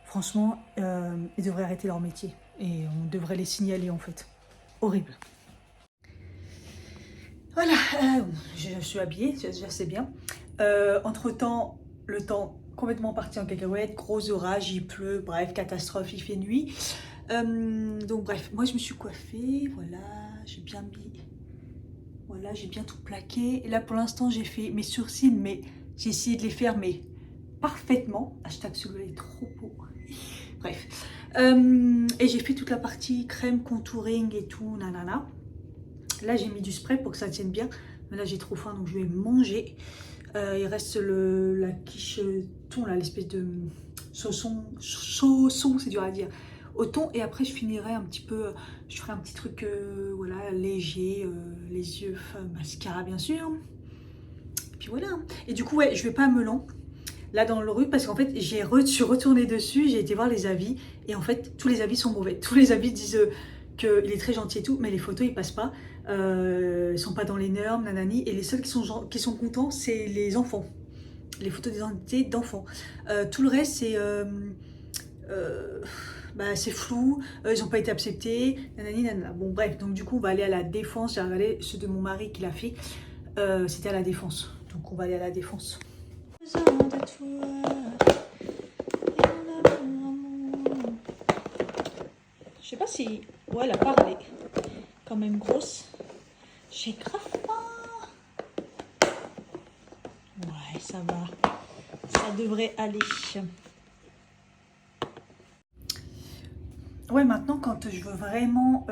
franchement, ils devraient arrêter leur métier et on devrait les signaler en fait. Horrible. Voilà, je suis habillée, déjà c'est bien. Entre-temps, le temps complètement parti en cacahuète, gros orage, il pleut, bref, catastrophe, il fait nuit. Donc bref, moi je me suis coiffée, voilà, j'ai bien mis, voilà, j'ai bien tout plaqué. Et là pour l'instant j'ai fait mes sourcils, mais j'ai essayé de les faire mais parfaitement. Hashtag celui-là est trop beau. Bref, et j'ai fait toute la partie crème, contouring et tout, nanana. Là j'ai mis du spray pour que ça tienne bien, mais là j'ai trop faim donc je vais manger. Il reste la quiche thon, là, l'espèce de sauson, c'est dur à dire, au thon. Et après, je finirai un petit peu, je ferai un petit truc voilà, léger, les yeux, mascara bien sûr. Et puis voilà. Et du coup, ouais, je vais pas à Melun, là dans le rue, parce qu'en fait, je suis retournée dessus, j'ai été voir les avis. Et en fait, tous les avis sont mauvais. Tous les avis disent qu'il est très gentil et tout, mais les photos, ils passent pas. Ils sont pas dans les normes, nanani. Et les seuls qui sont contents, c'est les enfants. Les photos d'identité d'enfants. Tout le reste, c'est flou, ils n'ont pas été acceptés, nanani, nanana. Bon, bref, donc du coup, on va aller à la Défense. J'ai regardé ceux de mon mari qui l'a fait. C'était à la Défense. Donc, on va aller à la Défense. Je sais pas si... Ouais, la part, elle est quand même grosse. J'ai grave pas. Ouais, ça va. Ça devrait aller. Ouais, maintenant, quand je veux vraiment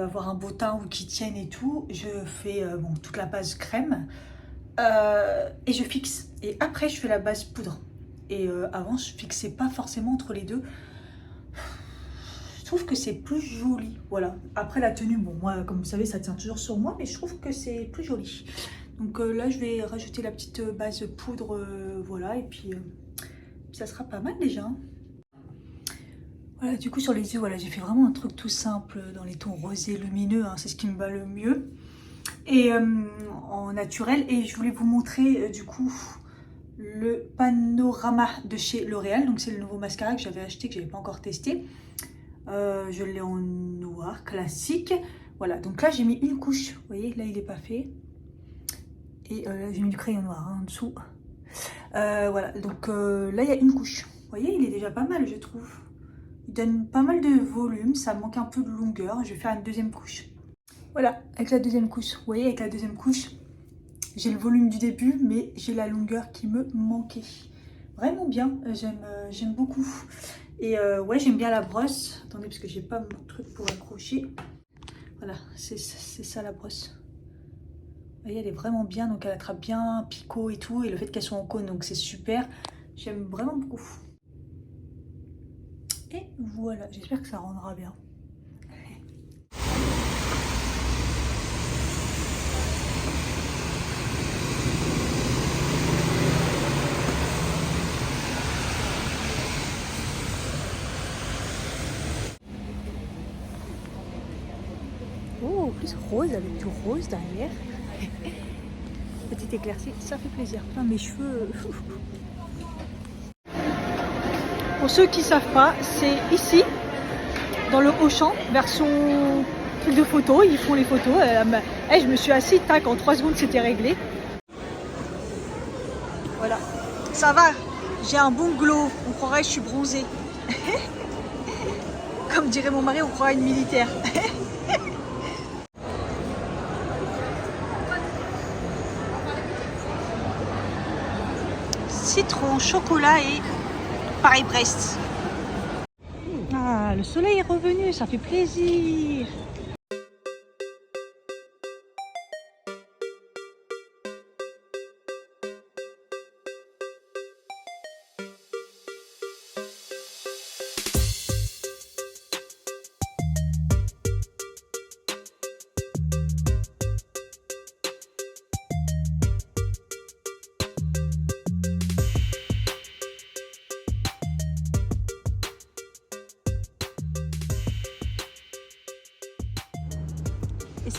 avoir un beau teint ou qui tienne et tout, je fais toute la base crème et je fixe. Et après, je fais la base poudre. Et avant, je fixais pas forcément entre les deux. Je trouve que c'est plus joli, voilà. Après la tenue, bon, moi, comme vous savez, ça tient toujours sur moi, mais je trouve que c'est plus joli. Donc là, je vais rajouter la petite base poudre, voilà, et puis ça sera pas mal déjà. Voilà, du coup, sur les yeux, voilà, j'ai fait vraiment un truc tout simple dans les tons rosés lumineux, hein, c'est ce qui me va le mieux. Et en naturel, et je voulais vous montrer, du coup, le Panorama de chez L'Oréal. Donc c'est le nouveau mascara que j'avais acheté, que j'avais pas encore testé. Je l'ai en noir classique. Voilà, donc là j'ai mis une couche. Vous voyez, là il n'est pas fait. Et là j'ai mis du crayon noir en dessous. Voilà, donc là il y a une couche. Vous voyez, il est déjà pas mal, je trouve. Il donne pas mal de volume, ça manque un peu de longueur. Je vais faire une deuxième couche. Voilà, avec la deuxième couche. Vous voyez, avec la deuxième couche, j'ai le volume du début, mais j'ai la longueur qui me manquait. Vraiment bien, j'aime beaucoup. Et ouais, j'aime bien la brosse. Attendez, parce que j'ai pas mon truc pour accrocher. Voilà, c'est ça la brosse. Vous voyez, elle est vraiment bien, donc elle attrape bien picot et tout. Et le fait qu'elle soit en cône, donc c'est super. J'aime vraiment beaucoup. Et voilà, j'espère que ça rendra bien. Oh, en plus rose avec du rose derrière. Petite éclaircie, ça fait plaisir. Plein mes cheveux. Pour ceux qui ne savent pas, c'est ici, dans le Auchan, version truc de photo. Ils font les photos. Je me suis assise, tac, en 3 secondes c'était réglé. Voilà. Ça va, j'ai un bon glow. On croirait que je suis bronzée. Comme dirait mon mari, on croirait une militaire. Citron, chocolat et Paris-Brest. Ah, le soleil est revenu, ça fait plaisir.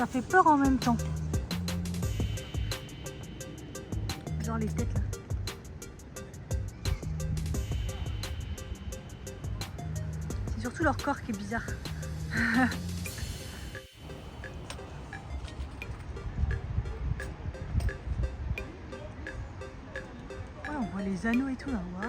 ça fait peur en même temps. Genre les têtes là. C'est surtout leur corps qui est bizarre. Ouais, on voit les anneaux et tout là. Waouh.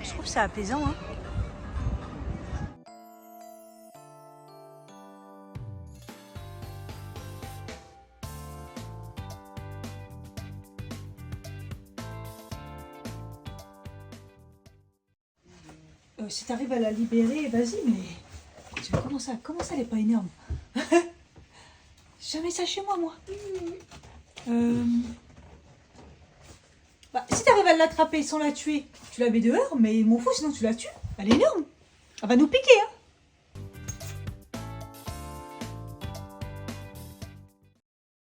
Je trouve ça apaisant, hein. Si tu arrives à la libérer, vas-y, mais comment ça elle est pas énorme? Jamais ça chez moi. Bah, si tu arrives à l'attraper sans la tuer, tu la mets dehors, mais m'en fous, sinon tu la tues. Elle est énorme. Elle va nous piquer, hein.